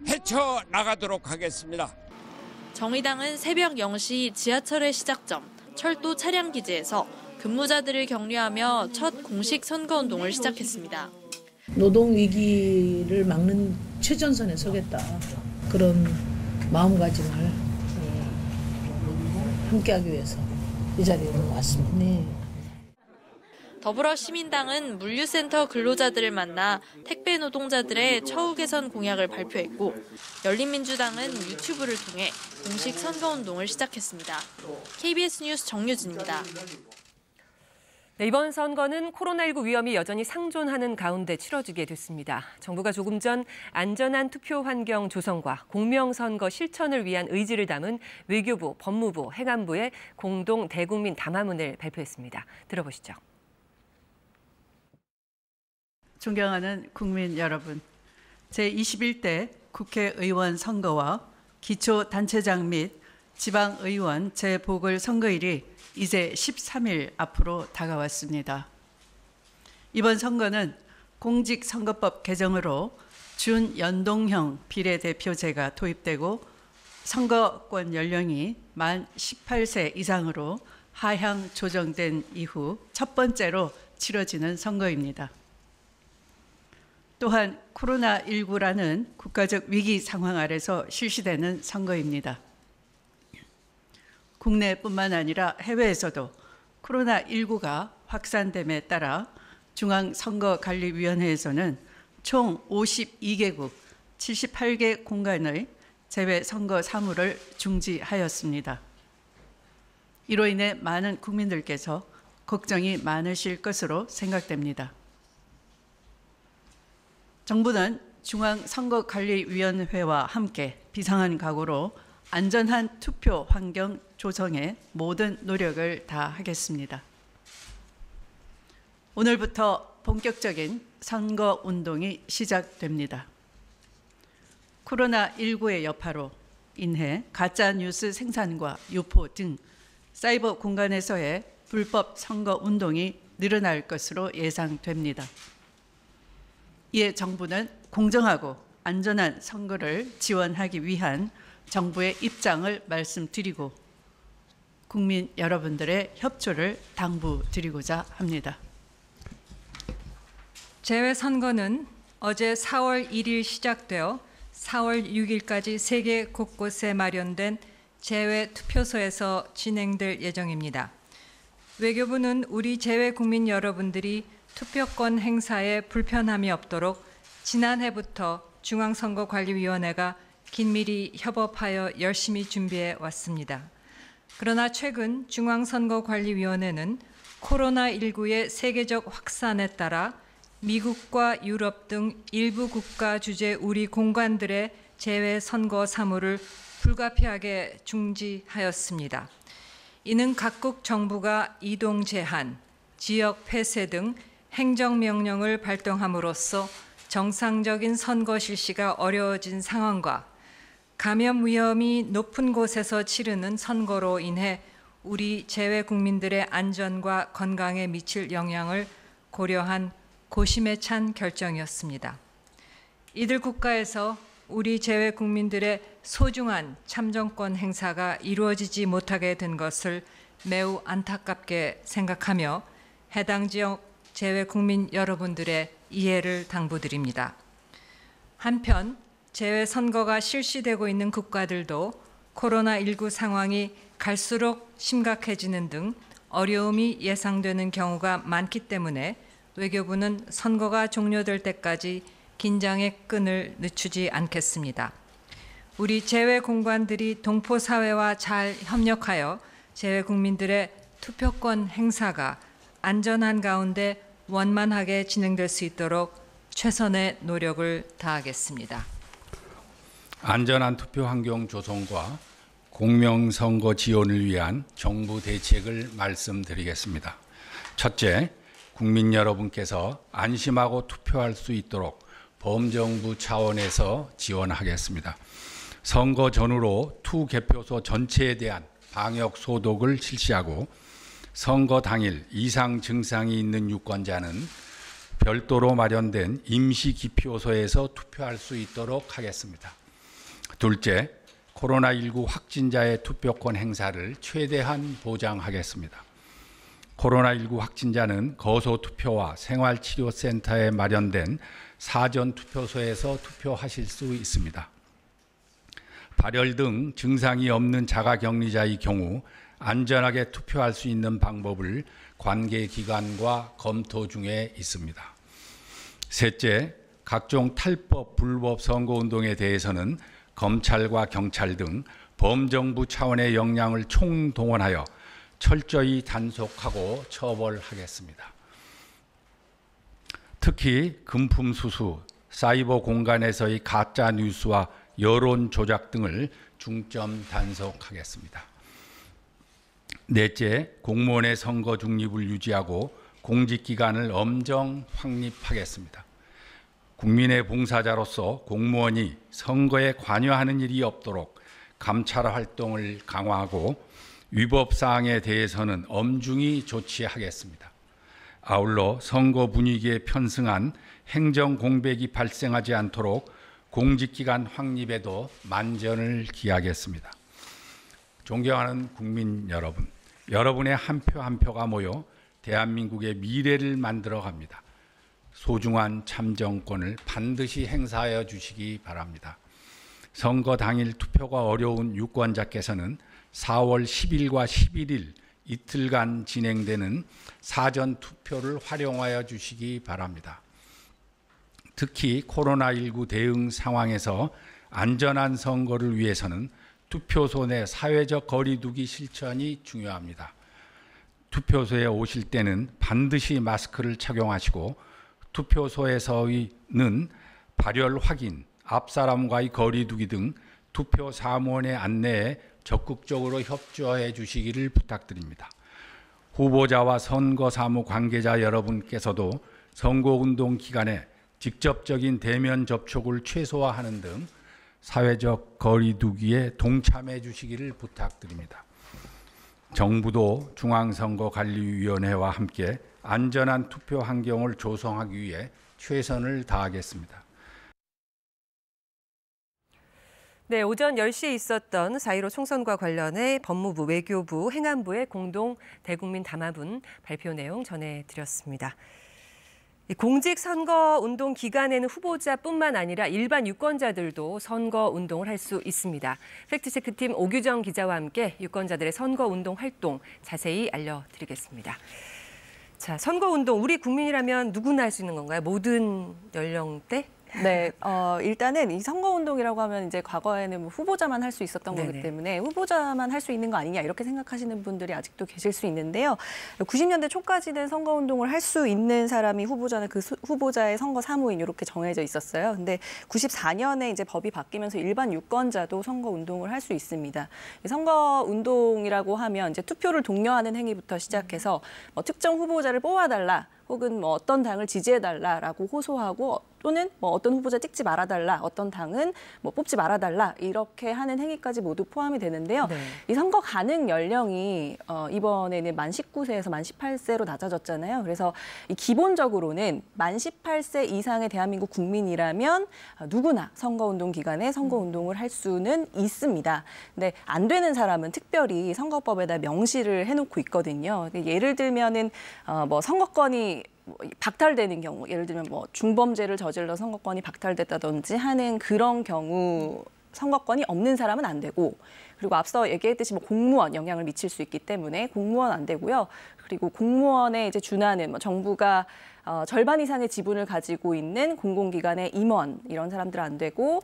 Speaker 19: 헤쳐나가도록 하겠습니다.
Speaker 16: 정의당은 새벽 0시 지하철의 시작점 철도 차량기지에서 근무자들을 격려하며 첫 공식 선거운동을 시작했습니다.
Speaker 20: 노동위기를 막는 최전선에 서겠다. 그런 마음가짐을 함께하기 위해서 이 자리에 왔습니다. 네.
Speaker 16: 더불어시민당은 물류센터 근로자들을 만나 택배 노동자들의 처우 개선 공약을 발표했고 열린민주당은 유튜브를 통해 공식 선거운동을 시작했습니다. KBS 뉴스 정유진입니다.
Speaker 1: 네, 이번 선거는 코로나19 위험이 여전히 상존하는 가운데 치러지게 됐습니다. 정부가 조금 전 안전한 투표 환경 조성과 공명선거 실천을 위한 의지를 담은 외교부, 법무부, 행안부의 공동 대국민 담화문을 발표했습니다. 들어보시죠.
Speaker 21: 존경하는 국민 여러분, 제21대 국회의원 선거와 기초단체장 및 지방의원 재보궐선거일이 이제 13일 앞으로 다가왔습니다. 이번 선거는 공직선거법 개정으로 준연동형 비례대표제가 도입되고 선거권 연령이 만 18세 이상으로 하향 조정된 이후 첫 번째로 치러지는 선거입니다. 또한 코로나19라는 국가적 위기 상황 아래서 실시되는 선거입니다. 국내뿐만 아니라 해외에서도 코로나19가 확산됨에 따라 중앙선거관리위원회에서는 총 52개국 78개 공간의 재외선거 사무를 중지하였습니다. 이로 인해 많은 국민들께서 걱정이 많으실 것으로 생각됩니다. 정부는 중앙선거관리위원회와 함께 비상한 각오로 안전한 투표 환경 조성에 모든 노력을 다하겠습니다. 오늘부터 본격적인 선거운동이 시작됩니다. 코로나19의 여파로 인해 가짜뉴스 생산과 유포 등 사이버 공간에서의 불법 선거운동이 늘어날 것으로 예상됩니다. 이에 정부는 공정하고 안전한 선거를 지원하기 위한 정부의 입장을 말씀드리고 국민 여러분들의 협조를 당부드리고자 합니다.
Speaker 22: 재외선거는 어제 4월 1일 시작되어 4월 6일까지 세계 곳곳에 마련된 재외투표소에서 진행될 예정입니다. 외교부는 우리 재외 국민 여러분들이 투표권 행사에 불편함이 없도록 지난해부터 중앙선거관리위원회가 긴밀히 협업하여 열심히 준비해 왔습니다. 그러나 최근 중앙선거관리위원회는 코로나19의 세계적 확산에 따라 미국과 유럽 등 일부 국가 주재 우리 공관들의 재외 선거 사무를 불가피하게 중지하였습니다. 이는 각국 정부가 이동 제한, 지역 폐쇄 등 행정명령을 발동함으로써 정상적인 선거 실시가 어려워진 상황과 감염 위험이 높은 곳에서 치르는 선거로 인해 우리 재외 국민들의 안전과 건강에 미칠 영향을 고려한 고심에 찬 결정이었습니다. 이들 국가에서 우리 재외 국민들의 소중한 참정권 행사가 이루어지지 못하게 된 것을 매우 안타깝게 생각하며 해당 지역 재외 국민 여러분들의 이해를 당부드립니다. 한편 재외 선거가 실시되고 있는 국가들도 코로나19 상황이 갈수록 심각해지는 등 어려움이 예상되는 경우가 많기 때문에 외교부는 선거가 종료될 때까지 긴장의 끈을 늦추지 않겠습니다. 우리 재외 공관들이 동포 사회와 잘 협력하여 재외 국민들의 투표권 행사가 안전한 가운데 원만하게 진행될 수 있도록 최선의 노력을 다하겠습니다.
Speaker 3: 안전한 투표 환경 조성과 공명선거 지원을 위한 정부 대책을 말씀드리겠습니다. 첫째, 국민 여러분께서 안심하고 투표할 수 있도록 범정부 차원에서 지원하겠습니다. 선거 전후로 투 개표소 전체에 대한 방역 소독을 실시하고 선거 당일 이상 증상이 있는 유권자는 별도로 마련된 임시 기표소에서 투표할 수 있도록 하겠습니다. 둘째, 코로나19 확진자의 투표권 행사를 최대한 보장하겠습니다. 코로나19 확진자는 거소투표와 생활치료센터에 마련된 사전투표소에서 투표하실 수 있습니다. 발열 등 증상이 없는 자가격리자의 경우 안전하게 투표할 수 있는 방법을 관계기관과 검토 중에 있습니다. 셋째, 각종 탈법, 불법 선거운동에 대해서는 검찰과 경찰 등 범정부 차원의 역량을 총동원하여 철저히 단속하고 처벌하겠습니다. 특히 금품 수수, 사이버 공간에서의 가짜 뉴스와 여론 조작 등을 중점 단속하겠습니다. 넷째, 공무원의 선거 중립을 유지하고 공직기관을 엄정 확립하겠습니다. 국민의 봉사자로서 공무원이 선거에 관여하는 일이 없도록 감찰 활동을 강화하고 위법 사항에 대해서는 엄중히 조치하겠습니다. 아울러 선거 분위기에 편승한 행정 공백이 발생하지 않도록 공직기관 확립에도 만전을 기하겠습니다. 존경하는 국민 여러분, 여러분의 한 표 한 표가 모여 대한민국의 미래를 만들어 갑니다. 소중한 참정권을 반드시 행사하여 주시기 바랍니다. 선거 당일 투표가 어려운 유권자께서는 4월 10일과 11일 이틀간 진행되는 사전 투표를 활용하여 주시기 바랍니다. 특히 코로나19 대응 상황에서 안전한 선거를 위해서는 투표소 내 사회적 거리 두기 실천이 중요합니다. 투표소에 오실 때는 반드시 마스크를 착용하시고 투표소에서는 발열 확인, 앞사람과의 거리 두기 등 투표 사무원의 안내에 적극적으로 협조해 주시기를 부탁드립니다. 후보자와 선거 사무 관계자 여러분께서도 선거운동 기간에 직접적인 대면 접촉을 최소화하는 등 사회적 거리 두기에 동참해 주시기를 부탁드립니다. 정부도 중앙선거관리위원회와 함께 안전한 투표 환경을 조성하기 위해 최선을 다하겠습니다.
Speaker 1: 네, 오전 10시에 있었던 4.15 총선과 관련해 법무부, 외교부, 행안부의 공동 대국민 담화문 발표 내용 전해드렸습니다. 공직선거운동 기간에는 후보자뿐만 아니라 일반 유권자들도 선거운동을 할 수 있습니다. 팩트체크팀 오규정 기자와 함께 유권자들의 선거운동 활동 자세히 알려드리겠습니다. 자, 선거운동 우리 국민이라면 누구나 할 수 있는 건가요? 모든 연령대?
Speaker 4: 네, 일단은 이 선거운동이라고 하면 이제 과거에는 뭐 후보자만 할 수 있었던
Speaker 1: 네네.
Speaker 4: 거기 때문에 후보자만 할 수 있는 거 아니냐 이렇게 생각하시는 분들이 아직도 계실 수 있는데요. 90년대 초까지는 선거운동을 할 수 있는 사람이 후보자는 그 후보자의 선거 사무인 이렇게 정해져 있었어요. 근데 94년에 이제 법이 바뀌면서 일반 유권자도 선거운동을 할 수 있습니다. 선거운동이라고 하면 이제 투표를 독려하는 행위부터 시작해서 뭐 특정 후보자를 뽑아달라. 혹은 뭐 어떤 당을 지지해달라라고 호소하고 또는 뭐 어떤 후보자 찍지 말아달라, 어떤 당은 뭐 뽑지 말아달라 이렇게 하는 행위까지 모두 포함이 되는데요.
Speaker 1: 네.
Speaker 4: 이 선거 가능 연령이 이번에는 만 19세에서 만 18세로 낮아졌잖아요. 그래서 이 기본적으로는 만 18세 이상의 대한민국 국민이라면 누구나 선거운동 기간에 선거운동을 할 수는 있습니다. 근데 안 되는 사람은 특별히 선거법에다 명시를 해놓고 있거든요. 예를 들면은 뭐 선거권이 박탈되는 경우, 예를 들면 뭐 중범죄를 저질러 선거권이 박탈됐다든지 하는 그런 경우 선거권이 없는 사람은 안 되고 그리고 앞서 얘기했듯이 뭐 공무원 영향을 미칠 수 있기 때문에 공무원 안 되고요. 그리고 공무원에 이제 준하는 뭐 정부가 절반 이상의 지분을 가지고 있는 공공기관의 임원 이런 사람들 안 되고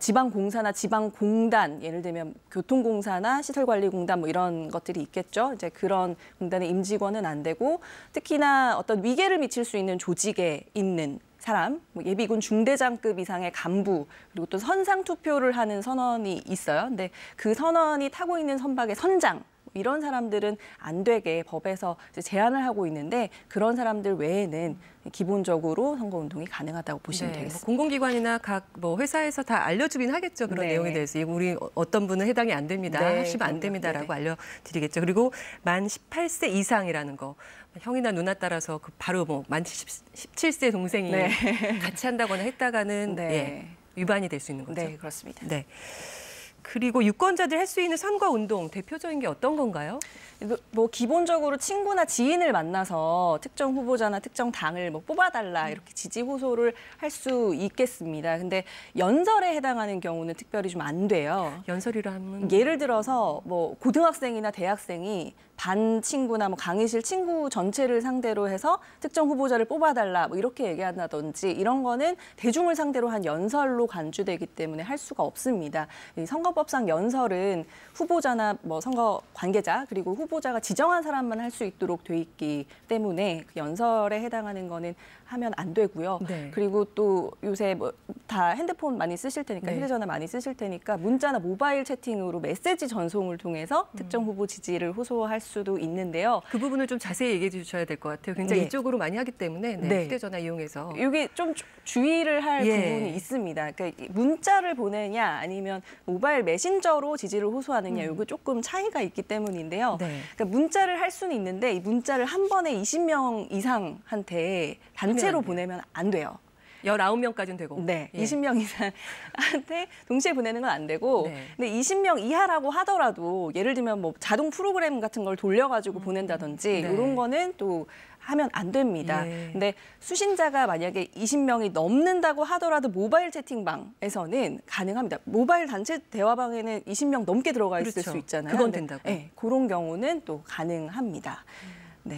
Speaker 4: 지방공사나 지방공단 예를 들면 교통공사나 시설관리공단 뭐 이런 것들이 있겠죠. 이제 그런 공단의 임직원은 안 되고 특히나 어떤 위계를 미칠 수 있는 조직에 있는 사람, 뭐 예비군 중대장급 이상의 간부 그리고 또 선상 투표를 하는 선원이 있어요. 근데 그 선원이 타고 있는 선박의 선장 이런 사람들은 안 되게 법에서 이제 제한을 하고 있는데 그런 사람들 외에는 기본적으로 선거운동이 가능하다고 보시면 되겠습니다.
Speaker 1: 공공기관이나 각 뭐 회사에서 다 알려주긴 하겠죠. 그런 내용에 대해서. 우리 어떤 분은 해당이 안 됩니다. 하시면 안 됩니다라고 알려드리겠죠. 그리고 만 18세 이상이라는 거. 형이나 누나 따라서 바로 뭐 만 17세 동생이 같이 한다거나 했다가는 위반이 될 수 있는 거죠.
Speaker 4: 네, 그렇습니다.
Speaker 1: 네. 그리고 유권자들 할 수 있는 선거운동 대표적인 게 어떤 건가요?
Speaker 4: 뭐 기본적으로 친구나 지인을 만나서 특정 후보자나 특정 당을 뭐 뽑아달라 이렇게 지지 호소를 할 수 있겠습니다. 근데 연설에 해당하는 경우는 특별히 좀 안 돼요.
Speaker 1: 연설이라 하면
Speaker 4: 예를 들어서 뭐 고등학생이나 대학생이 반 친구나 뭐 강의실 친구 전체를 상대로 해서 특정 후보자를 뽑아달라 뭐 이렇게 얘기한다든지 이런 거는 대중을 상대로 한 연설로 간주되기 때문에 할 수가 없습니다. 이 선거법상 연설은 후보자나 뭐 선거 관계자 그리고 후보자가 지정한 사람만 할 수 있도록 돼 있기 때문에 그 연설에 해당하는 거는 하면 안 되고요. 그리고 또 요새 뭐 다 핸드폰 많이 쓰실 테니까 휴대전화 많이 쓰실 테니까 문자나 모바일 채팅으로 메시지 전송을 통해서 특정 후보 지지를 호소할 수도 있는데요.
Speaker 1: 그 부분을 좀 자세히 얘기해 주셔야 될 것 같아요. 굉장히 이쪽으로 많이 하기 때문에 휴대전화 이용해서.
Speaker 4: 이게 좀 주의를 할 부분이 있습니다. 그러니까 문자를 보내냐 아니면 모바일 메신저로 지지를 호소하느냐 이거 조금 차이가 있기 때문인데요. 그러니까 문자를 할 수는 있는데 이 문자를 한 번에 20명 이상한테 단체로 보내면 안 돼요.
Speaker 1: 19명까지는 되고.
Speaker 4: 20명 이상한테 동시에 보내는 건 안 되고 근데 20명 이하라고 하더라도 예를 들면 뭐 자동 프로그램 같은 걸 돌려가지고 보낸다든지 이런 거는 또 하면 안 됩니다. 근데 수신자가 만약에 20명이 넘는다고 하더라도 모바일 채팅방에서는 가능합니다. 모바일 단체 대화방에는 20명 넘게 들어가 있을 수 있잖아요.
Speaker 1: 그건 된다고.
Speaker 4: 그런 경우는 또 가능합니다.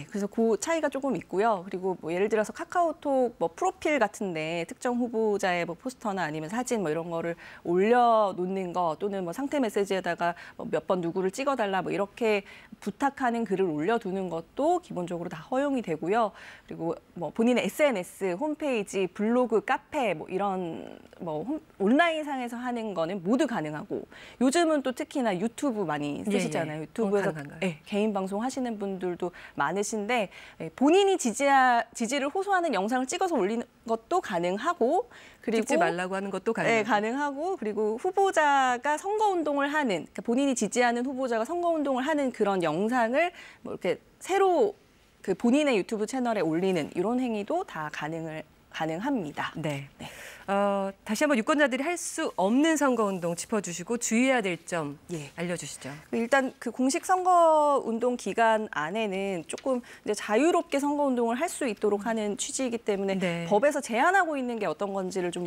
Speaker 4: 그래서 그 차이가 조금 있고요. 그리고 뭐 예를 들어서 카카오톡 뭐 프로필 같은데 특정 후보자의 뭐 포스터나 아니면 사진 뭐 이런 거를 올려놓는 거 또는 뭐 상태 메시지에다가 뭐 몇 번 누구를 찍어달라 뭐 이렇게 부탁하는 글을 올려두는 것도 기본적으로 다 허용이 되고요. 그리고 뭐 본인의 SNS, 홈페이지, 블로그, 카페 뭐 이런 뭐 온라인상에서 하는 거는 모두 가능하고 요즘은 또 특히나 유튜브 많이 쓰시잖아요. 유튜브에서 개인 방송 하시는 분들도 많으신데 본인이 지지를 호소하는 영상을 찍어서 올리는 것도 가능하고 그리고
Speaker 1: 찍지 말라고 하는 것도 가능하고.
Speaker 4: 가능하고 그리고 후보자가 선거운동을 하는 그러니까 본인이 지지하는 후보자가 선거운동을 하는 그런 영상을 뭐 이렇게 새로 그 본인의 유튜브 채널에 올리는 이런 행위도 다 가능합니다.
Speaker 1: 다시 한번 유권자들이 할 수 없는 선거운동 짚어주시고 주의해야 될 점 알려주시죠.
Speaker 4: 일단 그 공식 선거운동 기간 안에는 조금 이제 자유롭게 선거운동을 할 수 있도록 하는 취지이기 때문에 법에서 제한하고 있는 게 어떤 건지를 좀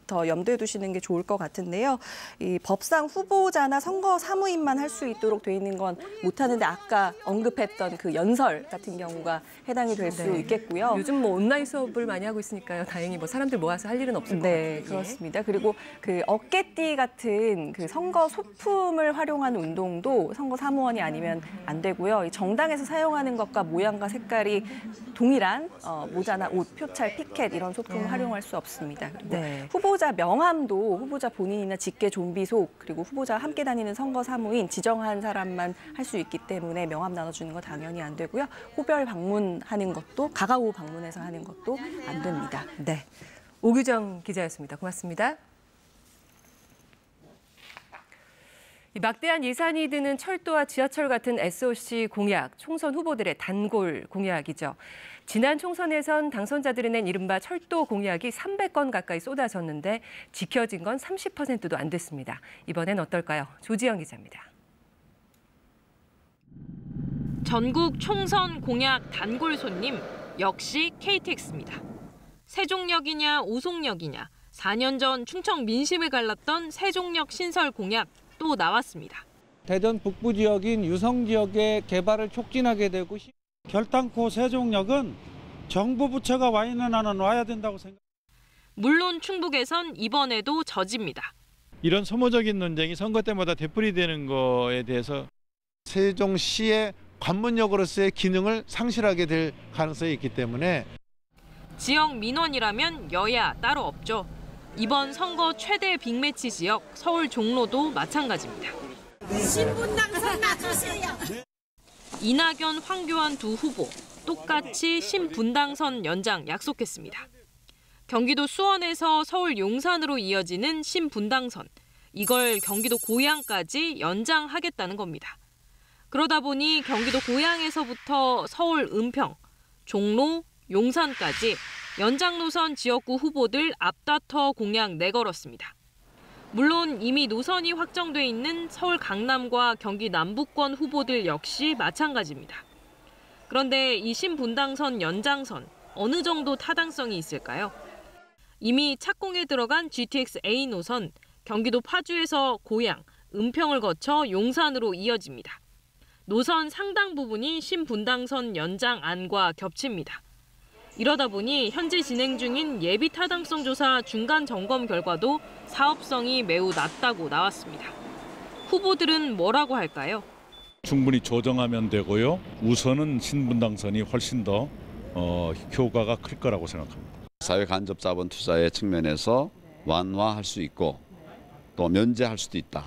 Speaker 4: 더 염두에 두시는 게 좋을 것 같은데요. 이 법상 후보자나 선거 사무인만 할 수 있도록 돼 있는 건 못하는데 아까 언급했던 그 연설 같은 경우가 해당이 될 수 있겠고요.
Speaker 1: 요즘 뭐 온라인 수업을 많이 하고 있으니까요. 다행히 뭐 사람들 모아서 할 일은 없을 것 같아요.
Speaker 4: 그렇습니다. 그리고 그 어깨띠 같은 그 선거 소품을 활용하는 운동도 선거 사무원이 아니면 안 되고요. 이 정당에서 사용하는 것과 모양과 색깔이 동일한 모자나 옷, 표찰, 피켓 이런 소품을 활용할 수 없습니다. 그리고 후보자 명함도 후보자 본인이나 직계 좀비속 그리고 후보자와 함께 다니는 선거 사무인 지정한 사람만 할 수 있기 때문에 명함 나눠주는 거 당연히 안 되고요. 호별 방문하는 것도 가가오 방문해서 하는 것도 안 됩니다.
Speaker 1: 오규정 기자였습니다. 고맙습니다. 막대한 예산이 드는 철도와 지하철 같은 SOC 공약, 총선 후보들의 단골 공약이죠. 지난 총선에선 당선자들이 낸 이른바 철도 공약이 300건 가까이 쏟아졌는데 지켜진 건 30%도 안 됐습니다. 이번엔 어떨까요? 조지영 기자입니다.
Speaker 2: 전국 총선 공약 단골 손님 역시 KTX입니다. 세종역이냐 오송역이냐 4년 전 충청 민심을 갈랐던 세종역 신설 공약 또 나왔습니다.
Speaker 5: 대전 북부 지역인 유성 지역의 개발을 촉진하게 되고 결단코 세종역은 정부 부처가 와 있는 한은 와야 된다고 생각합니다.
Speaker 2: 물론 충북에선 이번에도 저집니다.
Speaker 17: 이런 소모적인 논쟁이 선거 때마다 되풀이되는 거에 대해서 세종시의 관문역으로서의 기능을 상실하게 될 가능성이 있기 때문에
Speaker 2: 지역 민원이라면 여야 따로 없죠. 이번 선거 최대 빅매치 지역 서울 종로도 마찬가지입니다.
Speaker 7: 신분당선 놔주세요.
Speaker 2: 이낙연, 황교안 두 후보 똑같이 신분당선 연장 약속했습니다. 경기도 수원에서 서울 용산으로 이어지는 신분당선, 이걸 경기도 고양까지 연장하겠다는 겁니다. 그러다 보니 경기도 고양에서부터 서울 은평, 종로, 용산까지 연장 노선 지역구 후보들 앞다퉈 공약 내걸었습니다. 물론 이미 노선이 확정돼 있는 서울 강남과 경기 남부권 후보들 역시 마찬가지입니다. 그런데 이 신분당선 연장선 어느 정도 타당성이 있을까요? 이미 착공에 들어간 GTX-A 노선, 경기도 파주에서 고양, 은평을 거쳐 용산으로 이어집니다. 노선 상당 부분이 신분당선 연장 안과 겹칩니다. 이러다 보니 현재 진행 중인 예비 타당성 조사 중간 점검 결과도 사업성이 매우 낮다고 나왔습니다. 후보들은 뭐라고 할까요?
Speaker 17: 충분히 조정하면 되고요. 우선은 신분당선이 훨씬 더 효과가 클 거라고 생각합니다.
Speaker 18: 사회 간접 자본 투자의 측면에서 완화할 수 있고 또 면제할 수도 있다.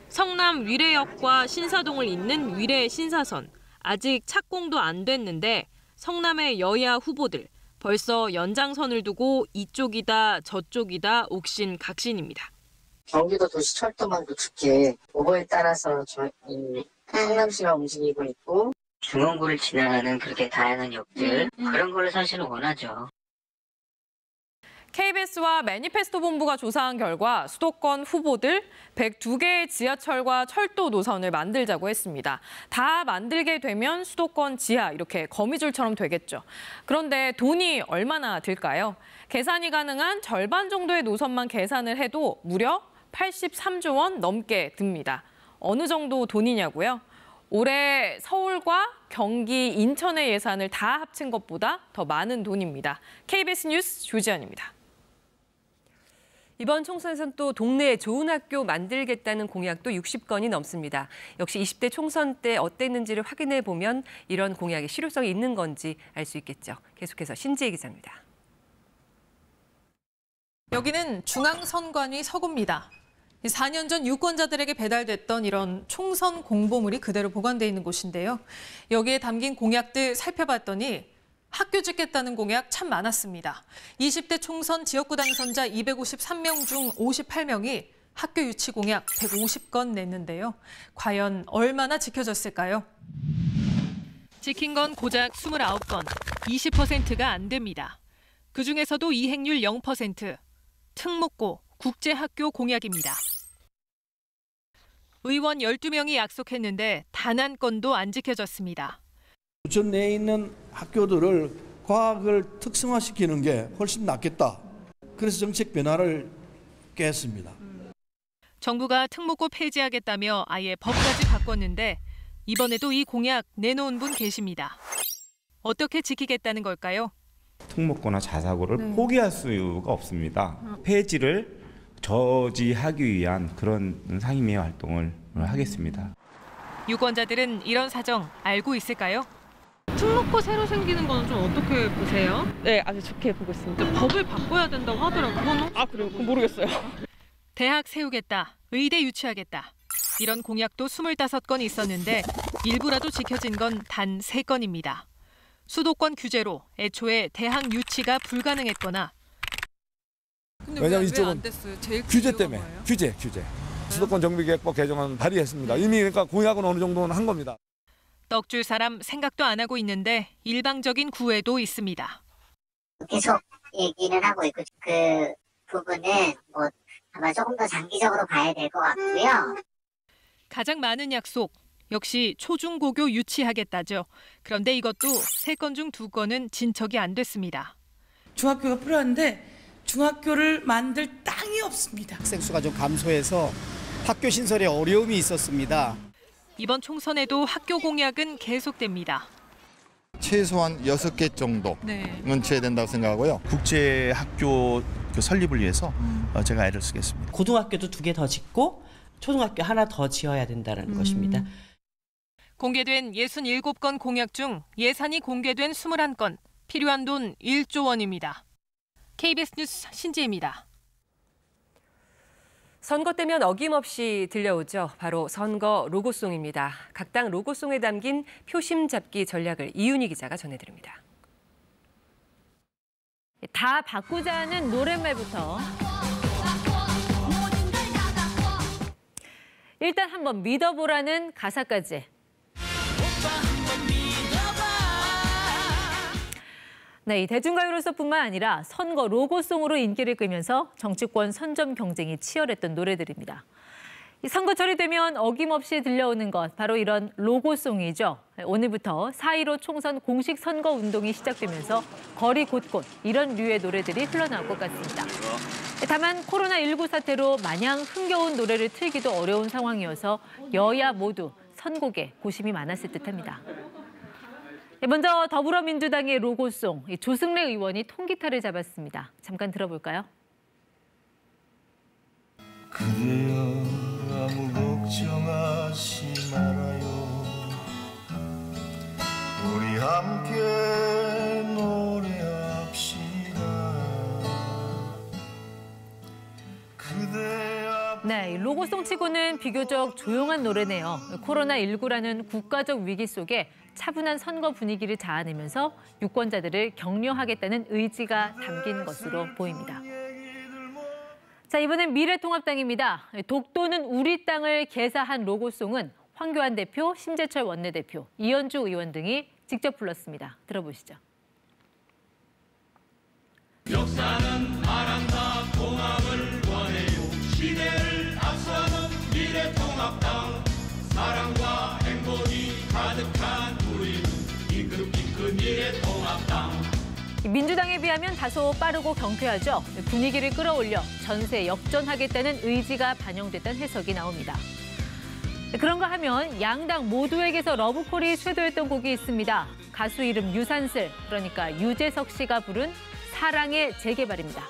Speaker 2: 성남 위례역과 신사동을 잇는 위례 신사선, 아직 착공도 안 됐는데 성남의 여야 후보들 벌써 연장선을 두고 이쪽이다 저쪽이다 옥신각신입니다.
Speaker 23: 경기도 도시철도망도 특히 오보에 따라서 성남시가 움직이고 있고 중원구를 지나가는 그렇게 다양한 역들 그런 걸 사실은 원하죠.
Speaker 24: KBS와 매니페스토 본부가 조사한 결과 수도권 후보들 102개의 지하철과 철도 노선을 만들자고 했습니다. 다 만들게 되면 수도권 지하 이렇게 거미줄처럼 되겠죠. 그런데 돈이 얼마나 들까요? 계산이 가능한 절반 정도의 노선만 계산을 해도 무려 83조 원 넘게 듭니다. 어느 정도 돈이냐고요? 올해 서울과 경기, 인천의 예산을 다 합친 것보다 더 많은 돈입니다. KBS 뉴스 조지연입니다.
Speaker 1: 이번 총선에서는 또 동네에 좋은 학교 만들겠다는 공약도 60건이 넘습니다. 역시 20대 총선 때 어땠는지를 확인해 보면 이런 공약의 실효성이 있는 건지 알 수 있겠죠. 계속해서 신지혜 기자입니다.
Speaker 24: 여기는 중앙선관위 서구입니다. 4년 전 유권자들에게 배달됐던 이런 총선 공보물이 그대로 보관돼 있는 곳인데요. 여기에 담긴 공약들 살펴봤더니 학교 짓겠다는 공약 참 많았습니다. 20대 총선 지역구 당선자 253명 중 58명이 학교 유치 공약 150건 냈는데요. 과연 얼마나 지켜졌을까요? 지킨 건 고작 29건, 20%가 안 됩니다. 그중에서도 이행률 0%, 특목고, 국제학교 공약입니다. 의원 12명이 약속했는데 단 한 건도 안 지켜졌습니다.
Speaker 25: 부천 내에 있는 학교들을 과학을 특성화시키는 게 훨씬 낫겠다. 그래서 정책 변화를 깼습니다.
Speaker 24: 정부가 특목고 폐지하겠다며 아예 법까지 바꿨는데 이번에도 이 공약 내놓은 분 계십니다. 어떻게 지키겠다는 걸까요?
Speaker 26: 특목고나 자사고를 포기할 수가 없습니다. 폐지를 저지하기 위한 그런 상임위 활동을 하겠습니다.
Speaker 24: 유권자들은 이런 사정 알고 있을까요? 특목고 새로 생기는 건 좀 어떻게 보세요?
Speaker 27: 네, 아주 좋게 보고 있습니다.
Speaker 24: 법을 바꿔야 된다고 하더라고요. 그거는?
Speaker 27: 그래요? 그건 모르겠어요.
Speaker 24: 대학 세우겠다, 의대 유치하겠다. 이런 공약도 25건 있었는데 일부라도 지켜진 건 단 3건입니다. 수도권 규제로 애초에 대학 유치가 불가능했거나
Speaker 28: 왜냐하면 이쪽은 규제 때문에 규제. 수도권 정비계획법 개정안 발의했습니다. 이미 그러니까 공약은 어느 정도는 한 겁니다.
Speaker 24: 떡줄 사람 생각도 안 하고 있는데 일방적인 구애도 있습니다.
Speaker 23: 계속 얘기는 하고 있고 그 부분은 아마 조금 더 장기적으로 봐야 될 것 같고요.
Speaker 24: 가장 많은 약속 역시 초중고교 유치하겠다죠. 그런데 이것도 3건 중 2건은 진척이 안 됐습니다.
Speaker 29: 중학교가 필요한데 중학교를 만들 땅이 없습니다.
Speaker 30: 학생 수가 좀 감소해서
Speaker 8: 학교 신설에 어려움이 있었습니다.
Speaker 2: 이번 총선에도 학교 공약은 계속됩니다.
Speaker 9: 최소한 6개 정도는 지어야 된다고 생각하고요.
Speaker 10: 국제 학교 설립을 위해서 제가 애를 쓰겠습니다.
Speaker 11: 고등학교도 2개 더 짓고 초등학교 하나 더 지어야 된다는 것입니다.
Speaker 2: 공개된 67건 공약 중 예산이 공개된 21건, 필요한 돈 1조 원입니다. KBS 뉴스 신지혜입니다.
Speaker 1: 선거 때면 어김없이 들려오죠. 바로 선거 로고송입니다. 각 당 로고송에 담긴 표심 잡기 전략을 이윤희 기자가 전해드립니다.
Speaker 12: 다 바꾸자는 노랫말부터 일단 한번 믿어보라는 가사까지. 네, 이 대중가요로서뿐만 아니라 선거 로고송으로 인기를 끌면서 정치권 선점 경쟁이 치열했던 노래들입니다. 이 선거철이 되면 어김없이 들려오는 것, 바로 이런 로고송이죠. 오늘부터 4.15 총선 공식 선거 운동이 시작되면서 거리 곳곳 이런 류의 노래들이 흘러나올 것 같습니다. 다만 코로나19 사태로 마냥 흥겨운 노래를 틀기도 어려운 상황이어서 여야 모두 선곡에 고심이 많았을 듯합니다. 먼저 더불어민주당의 로고송, 조승래 의원이 통기타를 잡았습니다. 잠깐 들어볼까요?
Speaker 13: 그래요, 아무 걱정하지 말아요. 우리 함께 노래합시다.
Speaker 12: 네, 로고송 치고는 비교적 조용한 노래네요. 코로나19라는 국가적 위기 속에 차분한 선거 분위기를 자아내면서 유권자들을 격려하겠다는 의지가 담긴 것으로 보입니다. 자, 이번엔 미래통합당입니다. 독도는 우리 땅을 개사한 로고송은 황교안 대표, 심재철 원내대표, 이현주 의원 등이 직접 불렀습니다. 들어보시죠.
Speaker 14: 역사는 말한다, 통합을 원해요. 시대를 앞서는 미래통합당. 사랑과 행복이 가득한 우리는 이끈 미래통합당.
Speaker 12: 민주당에 비하면 다소 빠르고 경쾌하죠. 분위기를 끌어올려 전세 역전하겠다는 의지가 반영됐다는 해석이 나옵니다. 그런가 하면 양당 모두에게서 러브콜이 쇄도했던 곡이 있습니다. 가수 이름 유산슬, 그러니까 유재석 씨가 부른 사랑의 재개발입니다.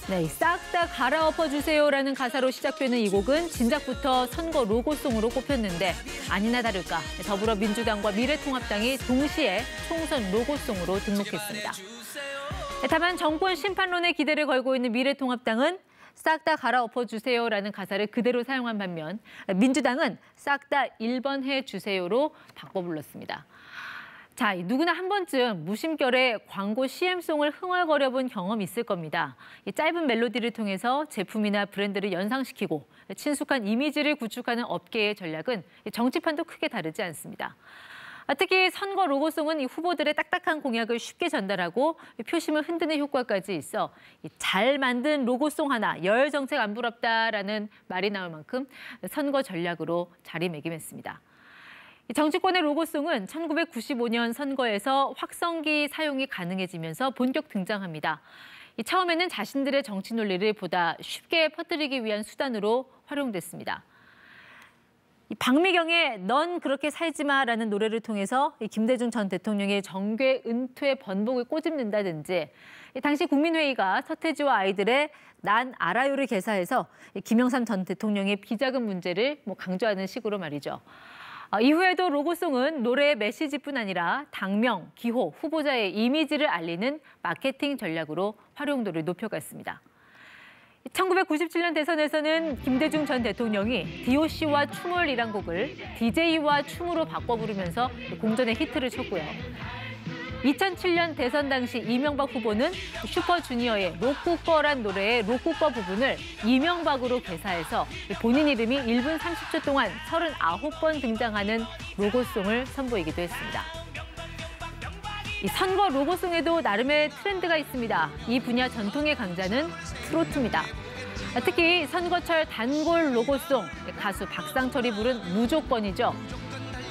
Speaker 12: 네, 싹 다 갈아엎어주세요라는 가사로 시작되는 이 곡은 진작부터 선거 로고송으로 꼽혔는데 아니나 다를까 더불어민주당과 미래통합당이 동시에 총선 로고송으로 등록했습니다. 다만 정권 심판론에 기대를 걸고 있는 미래통합당은 싹 다 갈아엎어주세요라는 가사를 그대로 사용한 반면 민주당은 싹 다 1번 해주세요로 바꿔 불렀습니다. 자, 누구나 한 번쯤 무심결에 광고 CM송을 흥얼거려 본 경험 있을 겁니다. 이 짧은 멜로디를 통해서 제품이나 브랜드를 연상시키고 친숙한 이미지를 구축하는 업계의 전략은 정치판도 크게 다르지 않습니다. 특히 선거 로고송은 이 후보들의 딱딱한 공약을 쉽게 전달하고 표심을 흔드는 효과까지 있어 잘 만든 로고송 하나, 열 정책 안 부럽다라는 말이 나올 만큼 선거 전략으로 자리매김했습니다. 정치권의 로고송은 1995년 선거에서 확성기 사용이 가능해지면서 본격 등장합니다. 처음에는 자신들의 정치 논리를 보다 쉽게 퍼뜨리기 위한 수단으로 활용됐습니다. 박미경의 넌 그렇게 살지 마라는 노래를 통해서 김대중 전 대통령의 정계 은퇴 번복을 꼬집는다든지 당시 국민회의가 서태지와 아이들의 난 알아요를 개사해서 김영삼 전 대통령의 비자금 문제를 강조하는 식으로 말이죠. 이후에도 로고송은 노래의 메시지뿐 아니라 당명, 기호, 후보자의 이미지를 알리는 마케팅 전략으로 활용도를 높여갔습니다. 1997년 대선에서는 김대중 전 대통령이 DOC와 춤을이란 곡을 DJ와 춤으로 바꿔 부르면서 공전의 히트를 쳤고요. 2007년 대선 당시 이명박 후보는 슈퍼주니어의 로쿠꺼란 노래의 로쿠꺼 부분을 이명박으로 개사해서 본인 이름이 1분 30초 동안 39번 등장하는 로고송을 선보이기도 했습니다. 이 선거 로고송에도 나름의 트렌드가 있습니다. 이 분야 전통의 강자는 트로트입니다. 특히 선거철 단골 로고송, 가수 박상철이 부른 무조건이죠.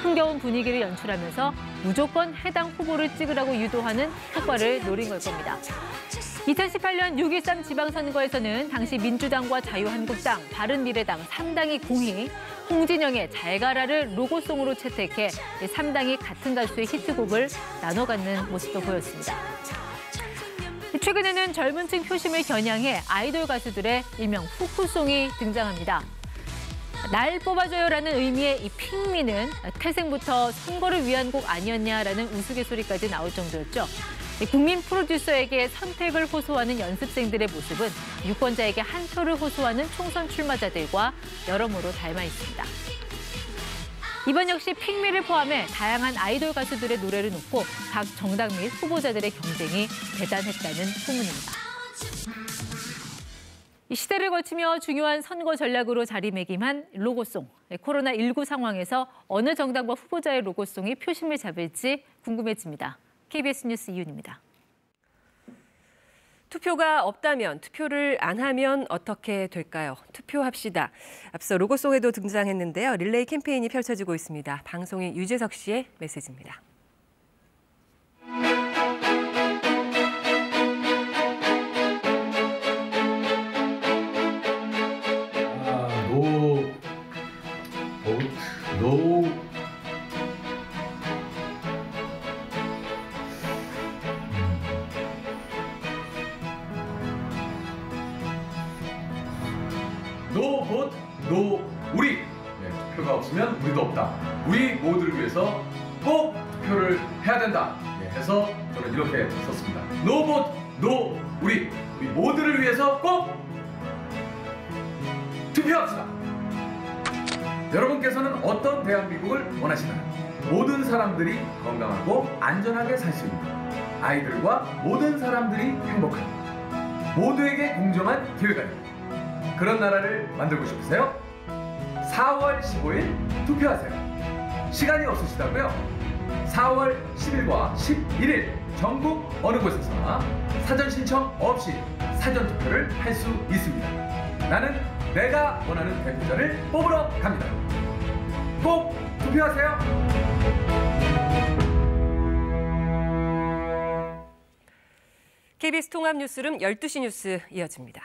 Speaker 12: 흥겨운 분위기를 연출하면서 무조건 해당 후보를 찍으라고 유도하는 효과를 노린 걸 겁니다. 2018년 6.13 지방선거에서는 당시 민주당과 자유한국당, 바른미래당 3당이 공히 홍진영의 잘 가라를 로고송으로 채택해 3당이 같은 가수의 히트곡을 나눠 갖는 모습도 보였습니다. 최근에는 젊은 층 표심을 겨냥해 아이돌 가수들의 일명 후쿠송이 등장합니다. 날 뽑아줘요라는 의미의 이 핑미는 태생부터 선거를 위한 곡 아니었냐라는 우스갯소리까지 나올 정도였죠. 국민 프로듀서에게 선택을 호소하는 연습생들의 모습은 유권자에게 한 표를 호소하는 총선 출마자들과 여러모로 닮아 있습니다. 이번 역시 핑미를 포함해 다양한 아이돌 가수들의 노래를 놓고 각 정당 및 후보자들의 경쟁이 대단했다는 소문입니다. 이 시대를 거치며 중요한 선거 전략으로 자리매김한 로고송. 코로나19 상황에서 어느 정당과 후보자의 로고송이 표심을 잡을지 궁금해집니다. KBS 뉴스 이윤입니다.
Speaker 1: 투표가 없다면, 투표를 안 하면 어떻게 될까요? 투표합시다. 앞서 로고송에도 등장했는데요. 릴레이 캠페인이 펼쳐지고 있습니다. 방송인 유재석 씨의 메시지입니다.
Speaker 3: 노 봇, 노 우리. 투표가 없으면 우리도 없다. 우리 모두를 위해서 꼭 투표를 해야 된다. 해서 저는 이렇게 썼습니다. 노 봇, 노 우리. 우리 모두를 위해서 꼭 투표합시다. 여러분께서는 어떤 대한민국을 원하시나요? 모든 사람들이 건강하고 안전하게 살 수 있는, 아이들과 모든 사람들이 행복한, 모두에게 공정한 기회가 있는 그런 나라를 만들고 싶으세요? 4월 15일 투표하세요. 시간이 없으시다고요? 4월 10일과 11일 전국 어느 곳에서나 사전 신청 없이 사전 투표를 할 수 있습니다. 나는 내가 원하는 대표자를 뽑으러 갑니다. 꼭 투표하세요.
Speaker 1: KBS 통합뉴스룸 12시 뉴스 이어집니다.